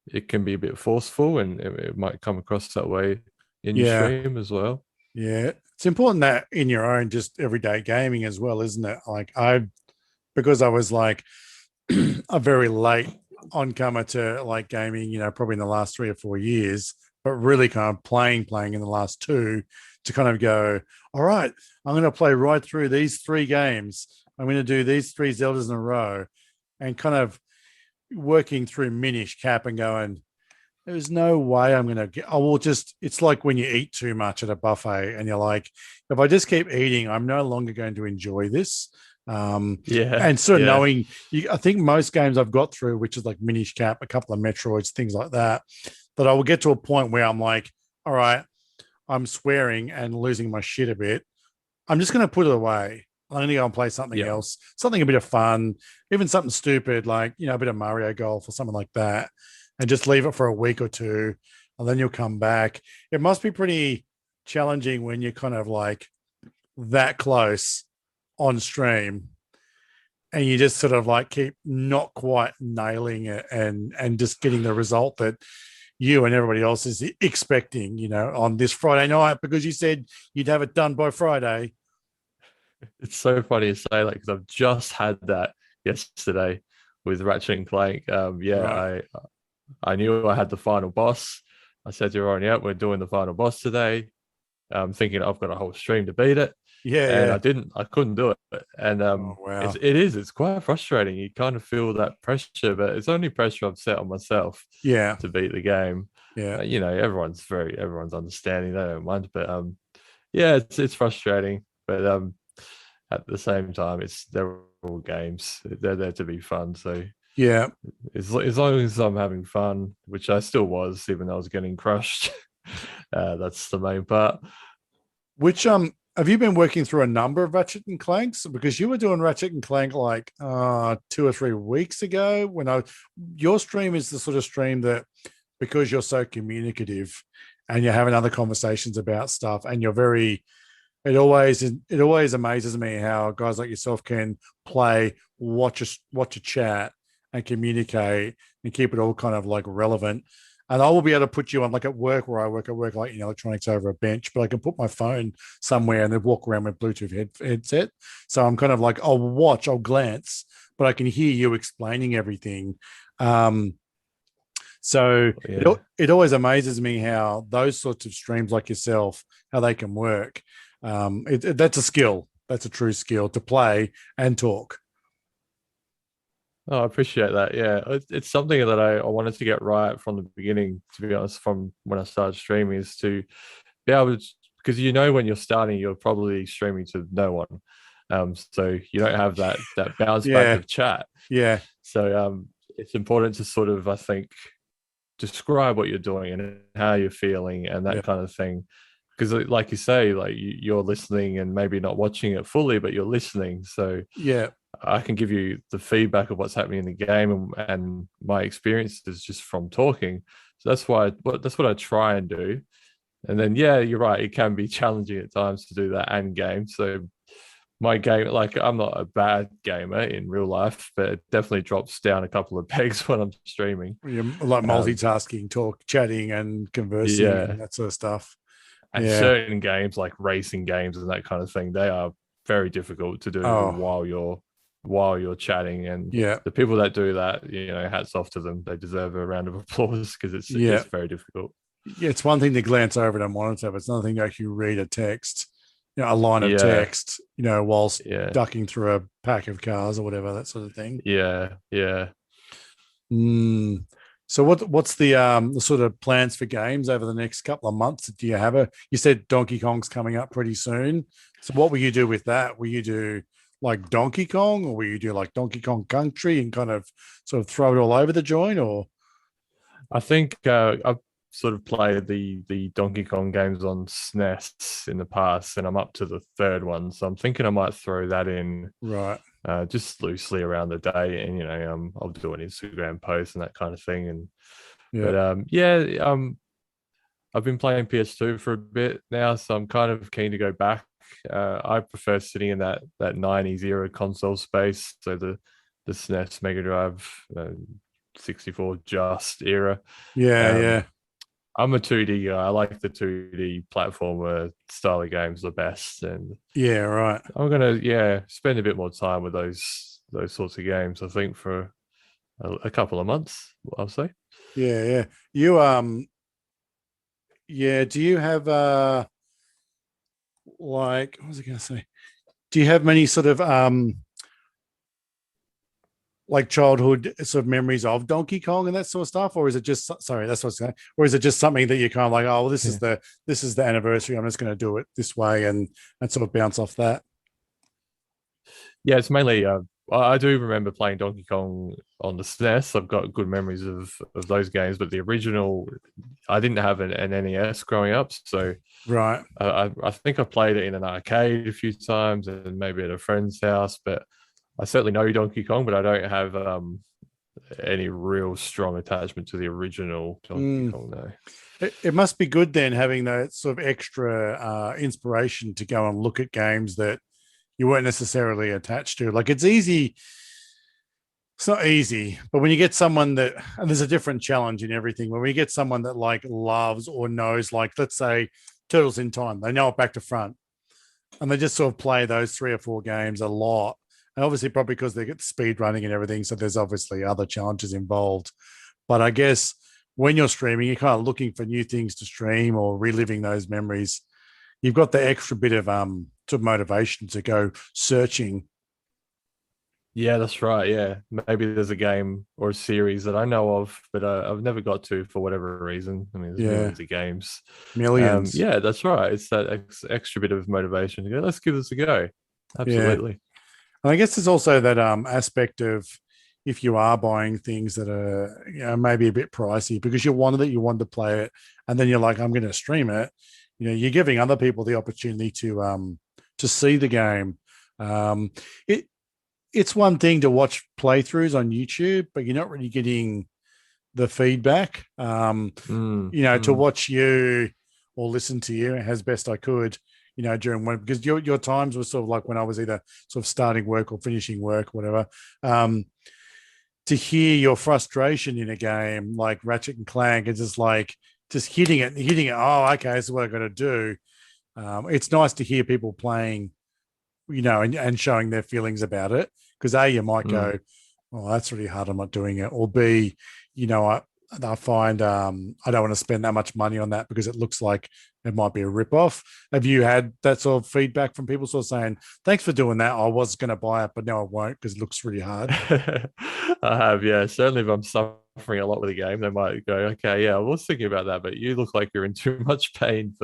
it can be a bit forceful, and it might come across that way in your stream as well. Yeah, it's important that in your own just everyday gaming as well, isn't it? Like because I was like a very late oncomer to like gaming, probably in the last 3 or 4 years, but really kind of playing in the last two to kind of go, all right, I'm going to play right through these 3 games. I'm going to do these 3 Zeldas in a row, and kind of working through Minish Cap and going, there's no way I'm going to get, I will just, it's like when you eat too much at a buffet and you're like, if I just keep eating, I'm no longer going to enjoy this. And sort of knowing, I think most games I've got through, which is like Minish Cap, a couple of Metroids, things like that, that I will get to a point where I'm like, all right, I'm swearing and losing my shit a bit. I'm just going to put it away. I'm going to go and play something else, something a bit of fun, even something stupid like, a bit of Mario Golf or something like that, and just leave it for a week or two, and then you'll come back. It must be pretty challenging when you're kind of like that close on stream and you just sort of like keep not quite nailing it and just getting the result that you and everybody else is expecting, on this Friday night, because you said you'd have it done by Friday. It's so funny to say, like, because I've just had that yesterday with Ratchet and Clank. Right. I knew I had the final boss. I said to Ron, yeah, we're doing the final boss today. Thinking I've got a whole stream to beat it. And I couldn't do it. And wow. It's quite frustrating. You kind of feel that pressure, but it's only pressure I've set on myself to beat the game. Everyone's understanding, they don't mind, but it's frustrating. But at the same time, they're all games. They're there to be fun. So as long as I'm having fun, which I still was, even though I was getting crushed, that's the main part. Which have you been working through a number of Ratchet and Clanks? Because you were doing Ratchet and Clank like 2 or 3 weeks ago. Your stream is the sort of stream that, because you're so communicative and you're having other conversations about stuff, and you're very, it always amazes me how guys like yourself can play, watch a chat, and communicate and keep it all kind of like relevant. And I will be able to put you on, like at work, where I work like electronics over a bench, but I can put my phone somewhere and then walk around with Bluetooth headset. So I'm kind of like, I'll glance, but I can hear you explaining everything. It always amazes me how those sorts of streams like yourself, how they can work. That's a skill. That's a true skill, to play and talk. Oh, I appreciate that. Yeah, it's something that I wanted to get right from the beginning, to be honest, from when I started streaming, is to be able to, because when you're starting, you're probably streaming to no one. So you don't have that bounce back of chat. Yeah. So it's important to sort of, I think, describe what you're doing and how you're feeling and that kind of thing. Because like you say, like you're listening and maybe not watching it fully, but you're listening. So I can give you the feedback of what's happening in the game and my experiences just from talking. So that's what I try and do. And then, you're right, it can be challenging at times to do that and game. So my game, like, I'm not a bad gamer in real life, but it definitely drops down a couple of pegs when I'm streaming. You're like multitasking, chatting and conversing and that sort of stuff. And certain games, like racing games and that kind of thing, they are very difficult to do while you're chatting. And the people that do that, hats off to them. They deserve a round of applause, because it's very difficult. Yeah, it's one thing to glance over at a monitor, but it's another thing to actually read a text, a line of text, whilst ducking through a pack of cars or whatever, that sort of thing. Yeah. So what's the sort of plans for games over the next couple of months? Do you have you said Donkey Kong's coming up pretty soon. So what will you do with that? Will you do like Donkey Kong, or will you do like Donkey Kong Country and kind of sort of throw it all over the joint? Or I think I've sort of played the Donkey Kong games on SNES in the past, and I'm up to the 3rd one. So I'm thinking I might throw that in. Right. Just loosely around the day, and I'll do an Instagram post and that kind of thing. And I've been playing PS2 for a bit now, so I'm kind of keen to go back. I prefer sitting in that 90s era console space, so the SNES, Mega Drive, 64 Just era. I'm a 2D guy. I like the 2D platformer style of games the best, and Yeah, right. I'm gonna spend a bit more time with those sorts of games. I think for a couple of months, I'll say. Yeah, yeah. You yeah, do you have like what was I gonna say? Do you have many sort of like childhood sort of memories of Donkey Kong and that sort of stuff, or is it just sorry, that's what's saying, or is it just something that you kind of like, oh, well, Yeah, this is the anniversary, I'm just going to do it this way and sort of bounce off that. yeah. It's mainly. I do remember playing Donkey Kong on the SNES. I've got good memories of those games, but the original, I didn't have an NES growing up, so Right. I think I played it in an arcade a few times and maybe at a friend's house, but I certainly know Donkey Kong, but I don't have any real strong attachment to the original Donkey Mm. Kong. No. It must be good then having that sort of extra inspiration to go and look at games that you weren't necessarily attached to. Like it's not easy, but when you get someone that, and there's a different challenge in everything, when we get someone that like loves or knows, like let's say Turtles in Time, they know it back to front, and they just sort of play those 3 or 4 games a lot. And obviously, probably because they get speed running and everything, so there's obviously other challenges involved. But I guess when you're streaming, you're kind of looking for new things to stream or reliving those memories. You've got the extra bit of sort of motivation to go searching. Yeah, that's right. Yeah, maybe there's a game or a series that I know of, but I've never got to for whatever reason. I mean, there's Yeah, millions of games. millions. Yeah, that's right. It's that extra bit of motivation to go. Let's give this a go. Yeah. Absolutely. And I guess there's also that aspect of if you are buying things that are maybe a bit pricey because you want to play it, and then you're like, I'm going to stream it. You're giving other people the opportunity to see the game. Um, it it's one thing to watch playthroughs on YouTube, but you're not really getting the feedback. To Mm. watch you or listen to you as best I could, during one because your times were sort of like when I was either sort of starting work or finishing work, whatever. Um, to hear your frustration in a game like Ratchet and Clank, it's just like just hitting it. Oh, okay, this is what I got to do. It's nice to hear people playing, and showing their feelings about it. Because A, you might Mm. go, "Oh, that's really hard. I'm not doing it." Or B, you know, I I find I don't want to spend that much money on that because it looks like it might be a rip off. Have you had that sort of feedback from people sort of saying, "Thanks for doing that. I was going to buy it, but now I won't because it looks really hard." I have, yeah. Certainly, if I'm suffering a lot with the game, they might go, "Okay, yeah, I was thinking about that, but you look like you're in too much pain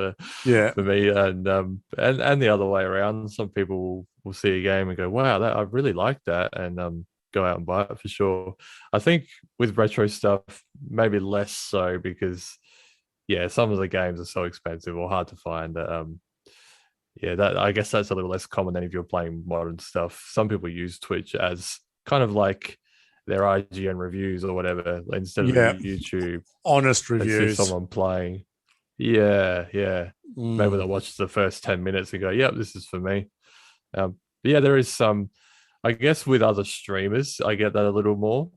Yeah, for me." And the other way around, some people will see a game and go, "Wow, that I really like that," and go out and buy it for sure. I think with retro stuff, maybe less so because yeah, some of the games are so expensive or hard to find that yeah, that I guess that's a little less common than if you're playing modern stuff. Some people use Twitch as kind of like their IGN reviews or whatever instead of a yeah, YouTube. honest They see reviews. someone playing. Yeah, yeah. Maybe Mm, they'll watch the first 10 minutes and go, "Yep, this is for me." But yeah, there is some. I guess with other streamers, I get that a little more.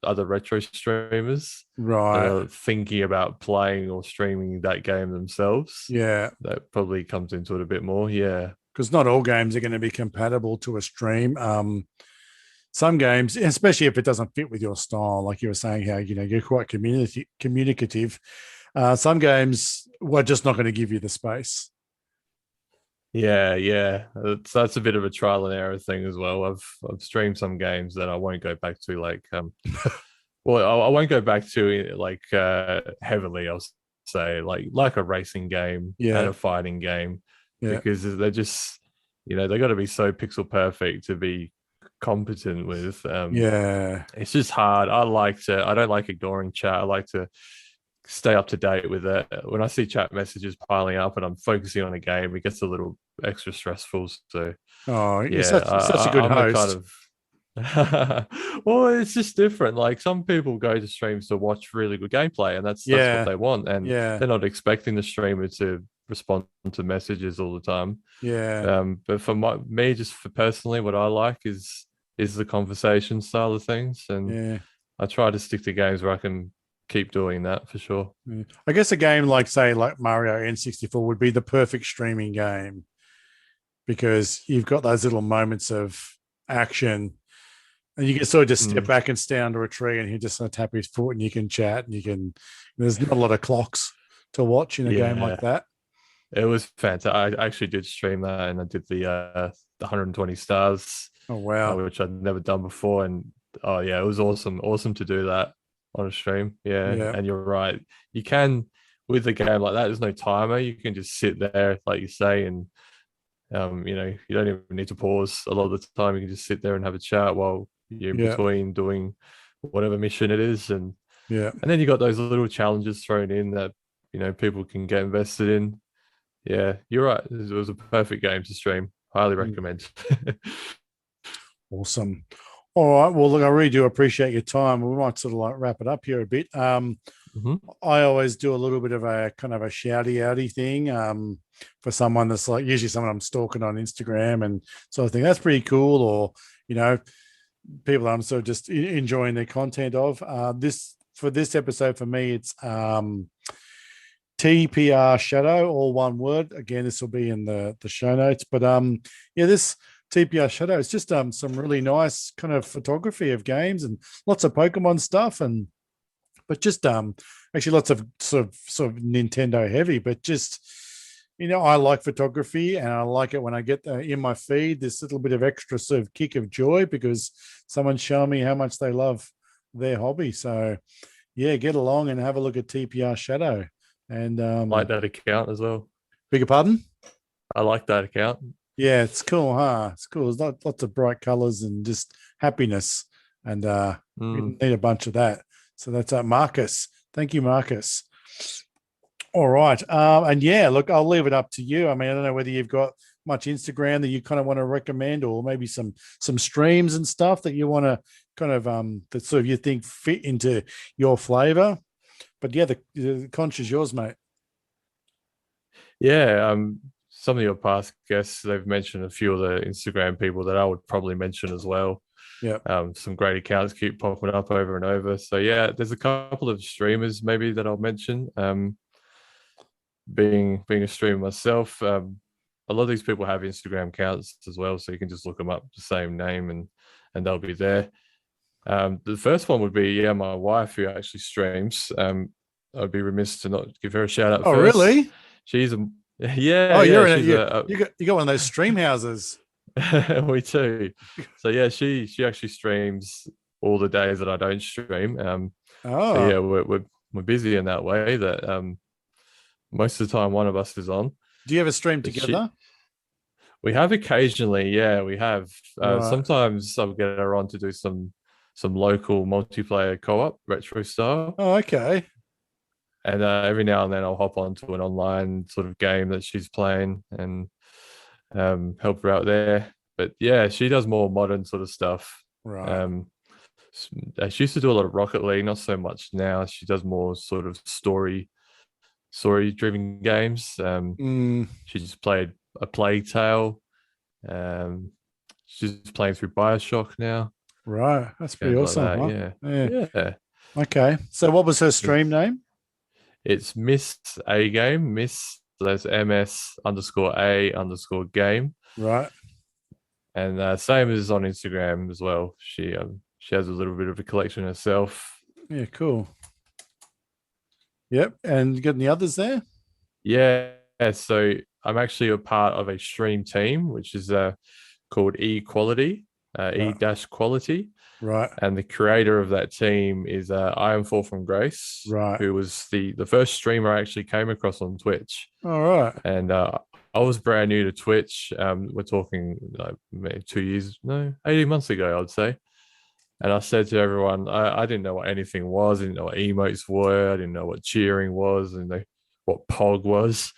Other retro streamers that right. are thinking about playing or streaming that game themselves. Yeah, That probably comes into it a bit more. Yeah. because not all games are going to be compatible to a stream. Some games, especially if it doesn't fit with your style, like you were saying, how you're quite communicative. Some games were just not going to give you the space. Yeah, yeah. That's a bit of a trial and error thing as well. I've streamed some games that I won't go back to, like well, I won't go back to like heavily. I'll say like a racing game and Yeah, a fighting game yeah, because they're just they got to be so pixel perfect to be competent with. yeah, It's just hard. I don't like ignoring chat. I like to stay up to date with it. When I see chat messages piling up and I'm focusing on a game, it gets a little extra stressful. So Oh, you're yeah, such a good I'm a kind host. of well, it's just different. Like some people go to streams to watch really good gameplay, and that's what Yeah, they want, and yeah, they're not expecting the streamer to respond to messages all the time. yeah, But for me, just for personally, what I like is the conversation style of things, and yeah. I try to stick to games where I can keep doing that for sure. Yeah. I guess a game like, say, like Mario N64 would be the perfect streaming game because you've got those little moments of action and you can sort of just step back and stand under a tree and he just sort of tap his foot and you can chat and there's not a lot of clocks to watch in a game like that. It was fantastic. I actually did stream that and I did the 120 stars. Oh, wow. Which I'd never done before. And oh, yeah, it was awesome. Awesome to do that on a stream. Yeah. And you're right. You can, with a game like that, there's no timer. You can just sit there, like you say, and, you don't even need to pause a lot of the time. You can just sit there and have a chat while you're in between doing whatever mission it is. And then you got those little challenges thrown in that, people can get invested in. Yeah, you're right. It was a perfect game to stream. Highly recommend. Awesome. All right. Well, look, I really do appreciate your time. We might sort of like wrap it up here a bit. I always do a little bit of a kind of a shouty outy thing for someone that's like usually someone I'm stalking on Instagram and sort of thing. That's pretty cool. Or, people I'm sort of just enjoying their content of. For this episode, for me, it's TPR Shadow, all one word. Again, this will be in the show notes. But this TPR Shadow is just some really nice kind of photography of games and lots of Pokemon stuff, but just actually lots of sort of Nintendo heavy. But just I like photography and I like it when I get in my feed this little bit of extra sort of kick of joy because someone's showing me how much they love their hobby. So yeah, get along and have a look at TPR Shadow. And like that account as well. Beg your pardon? I like that account. Yeah, it's cool, huh? It's cool. There's lots of bright colors and just happiness. And we need a bunch of that. So that's Marcus. Thank you, Marcus. All right. And yeah, look, I'll leave it up to you. I mean, I don't know whether you've got much Instagram that you kind of want to recommend or maybe some streams and stuff that you want to kind of that sort of you think fit into your flavor. But yeah, the conch is yours, mate. Yeah, some of your past guests, they've mentioned a few of the Instagram people that I would probably mention as well. Yeah. Some great accounts keep popping up over and over. So yeah, there's a couple of streamers maybe that I'll mention. Being a streamer myself, a lot of these people have Instagram accounts as well, so you can just look them up, the same name, and they'll be there. The first one would be my wife who actually streams. I'd be remiss to not give her a shout out. Oh, first. Really? She's you got one of those stream houses. We too. So yeah, she actually streams all the days that I don't stream. So yeah, we're busy in that way that most of the time one of us is on. Do you ever stream together? We have occasionally, yeah, we have. Sometimes I'll get her on to do some local multiplayer co-op retro style. Oh, okay. And every now and then I'll hop onto an online sort of game that she's playing and help her out there. But yeah, she does more modern sort of stuff. Right. She used to do a lot of Rocket League, not so much now. She does more sort of story-driven games. She just played A Plague Tale. She's playing through BioShock now. Right. That's pretty awesome. Like that, yeah. Okay. So what was her stream name? It's Miss A Game. Miss, that's MS_A_game. Right. And same as on Instagram as well. She has a little bit of a collection herself. Yeah, cool. Yep. And you got any others there? Yeah. So I'm actually a part of a stream team, which is called E-Quality. E-Quality. Right. And the creator of that team is I Am Fall from Grace, right, who was the first streamer I actually came across on Twitch. All right. And I was brand new to Twitch. We're talking like maybe 18 months ago, I'd say. And I said to everyone, I didn't know what anything was. I didn't know what emotes were. I didn't know what cheering was. I didn't know what POG was.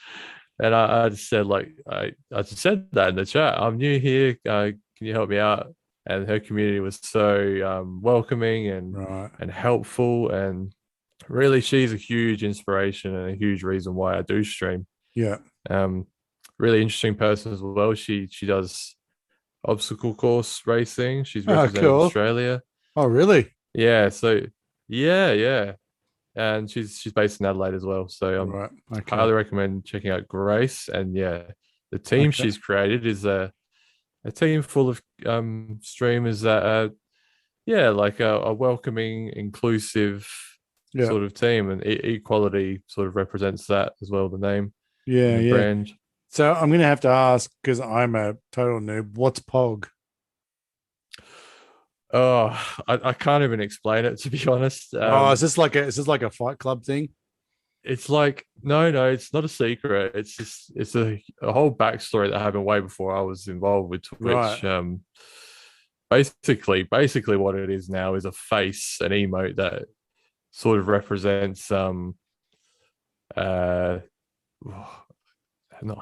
And I just said, like, I just said that in the chat. I'm new here. Can you help me out? And her community was so welcoming and helpful. And really, she's a huge inspiration and a huge reason why I do stream. Yeah. Really interesting person as well. She does obstacle course racing. She's representing Australia. Oh, really? Yeah. So, yeah. and she's based in Adelaide as well. So Right. I highly recommend checking out Grace. And yeah, the team she's created is a team full of streamers that are like a welcoming, inclusive sort of team, and equality sort of represents that as well. The name, the brand. So I'm going to have to ask, because I'm a total noob, what's POG? Oh, I can't even explain it, to be honest. Is this like a Fight Club thing? It's like no, it's not a secret. It's a whole backstory that happened way before I was involved with Twitch. Right. Basically what it is now is a face, an emote that sort of represents not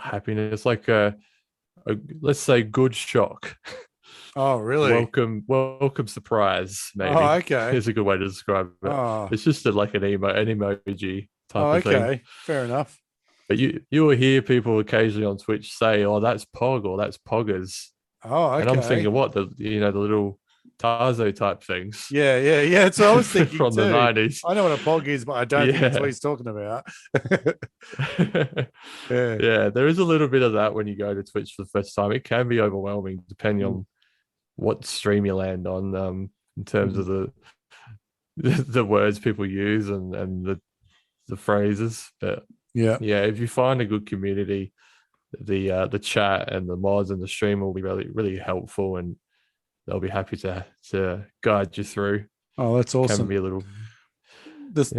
happiness, like a let's say good shock. Oh, really? Welcome surprise, maybe. Oh, okay. Is a good way to describe it. Oh. It's just like an emoji type of thing. Okay, fair enough. But you will hear people occasionally on Twitch say, "Oh, that's Pog," or "That's Poggers." Oh, okay. And I'm thinking, what, the little Tarzo type things? Yeah. So I was thinking from the 90s. I know what a POG is, but I don't think that's what he's talking about. Yeah, there is a little bit of that when you go to Twitch for the first time. It can be overwhelming depending on what stream you land on, in terms of the words people use and the phrases. But yeah, if you find a good community, the chat and the mods and the stream will be really, really helpful, and they'll be happy to guide you through. Oh, that's awesome. Can be a little. There's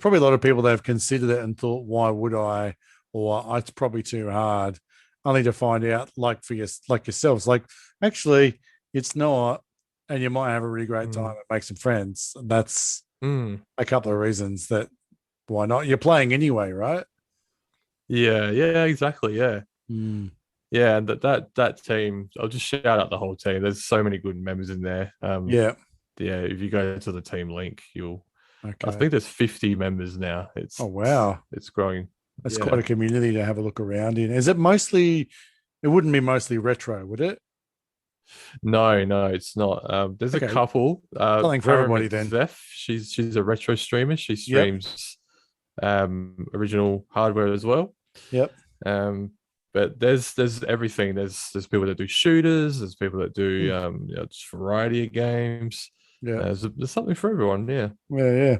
probably a lot of people that have considered it and thought, why would I? Or it's probably too hard. Only to find out, like yourselves, like actually it's not, and you might have a really great time and make some friends. That's a couple of reasons that why not? You're playing anyway, right? Yeah, exactly. Yeah. Yeah, and that team, I'll just shout out the whole team. There's so many good members in there. Yeah, if you go to the team link, I think there's 50 members now. Oh wow, it's growing. That's quite a community to have a look around in. Is it mostly? It wouldn't be mostly retro, would it? No, it's not. There's a couple. Something for everybody then. Zeph, she's a retro streamer. She streams original hardware as well. Yep. But there's everything. There's people that do shooters. There's people that do just variety of games. Yeah. There's something for everyone. Yeah. Yeah.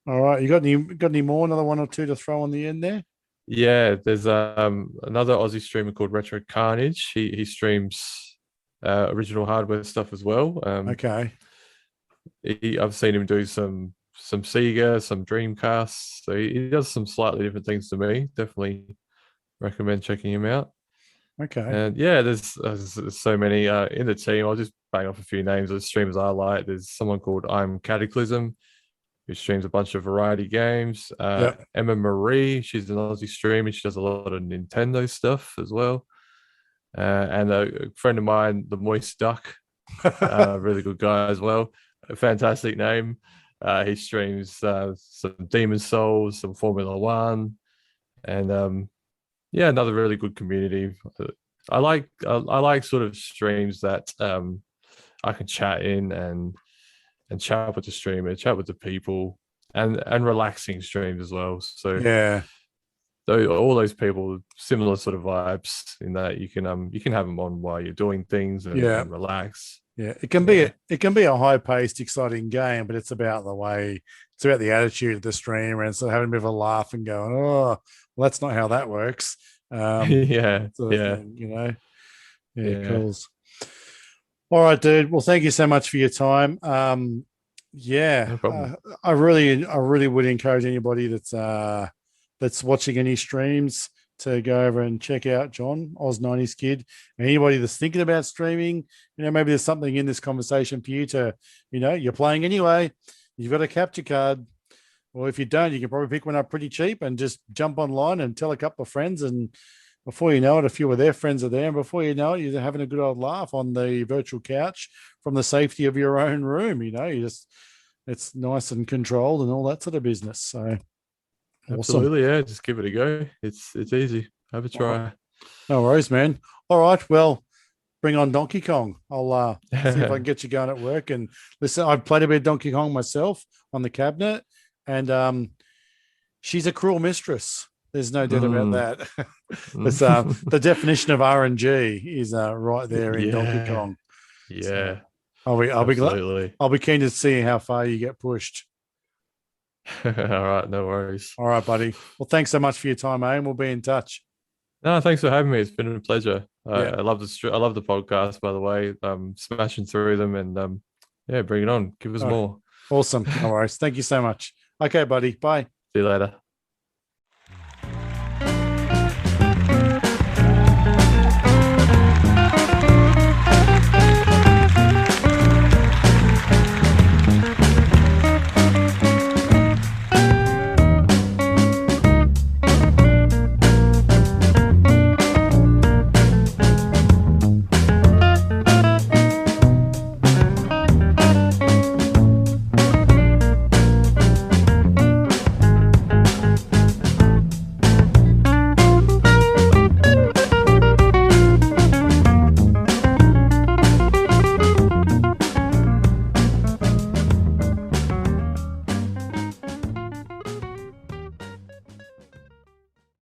All right. You got any more? Another one or two to throw on the end there? Yeah. There's another Aussie streamer called Retro Carnage. He streams original hardware stuff as well. Okay. I've seen him do some Sega, some Dreamcasts. So he does some slightly different things to me. Definitely recommend checking him out. Okay. And yeah, there's so many in the team. I'll just bang off a few names of streamers I like. There's someone called I'm Cataclysm, who streams a bunch of variety games. Emma Marie, she's an Aussie streamer. She does a lot of Nintendo stuff as well. And a friend of mine, the Moist Duck, really good guy as well. A fantastic name. He streams some Demon Souls, some Formula One, and another really good community. I like sort of streams that I can chat in and chat with the streamer, chat with the people, and relaxing streams as well. So yeah, all those people, similar sort of vibes in that you can have them on while you're doing things and relax. Yeah, it can be a high-paced, exciting game, but it's about the attitude of the streamer and so having a bit of a laugh and going, oh, well, that's not how that works. Thing, cool. All right, dude. Well, thank you so much for your time. No problem. I really would encourage anybody that's watching any streams to go over and check out John, Ozninetieskid. Anybody that's thinking about streaming, maybe there's something in this conversation for you to, you're playing anyway. You've got a capture card. Or if you don't, you can probably pick one up pretty cheap and just jump online and tell a couple of friends. And before you know it, a few of their friends are there. And before you know it, you're having a good old laugh on the virtual couch from the safety of your own room. It's nice and controlled and all that sort of business. So absolutely, awesome. Yeah. Just give it a go. It's easy. Have a try. No worries, man. All right. Well, bring on Donkey Kong. I'll see if I can get you going at work. And listen, I've played a bit of Donkey Kong myself on the cabinet. and she's a cruel mistress. There's no doubt about that. It's, the definition of RNG is right there in Donkey Kong. Yeah. So I'll be keen to see how far you get pushed. All right, no worries. All right, buddy. Well, thanks so much for your time, and we'll be in touch. No, thanks for having me. It's been a pleasure. Yeah. I love the podcast, by the way. Smashing through them, and yeah, bring it on. Give us more. Awesome. No worries. Thank you so much. Okay, buddy. Bye. See you later.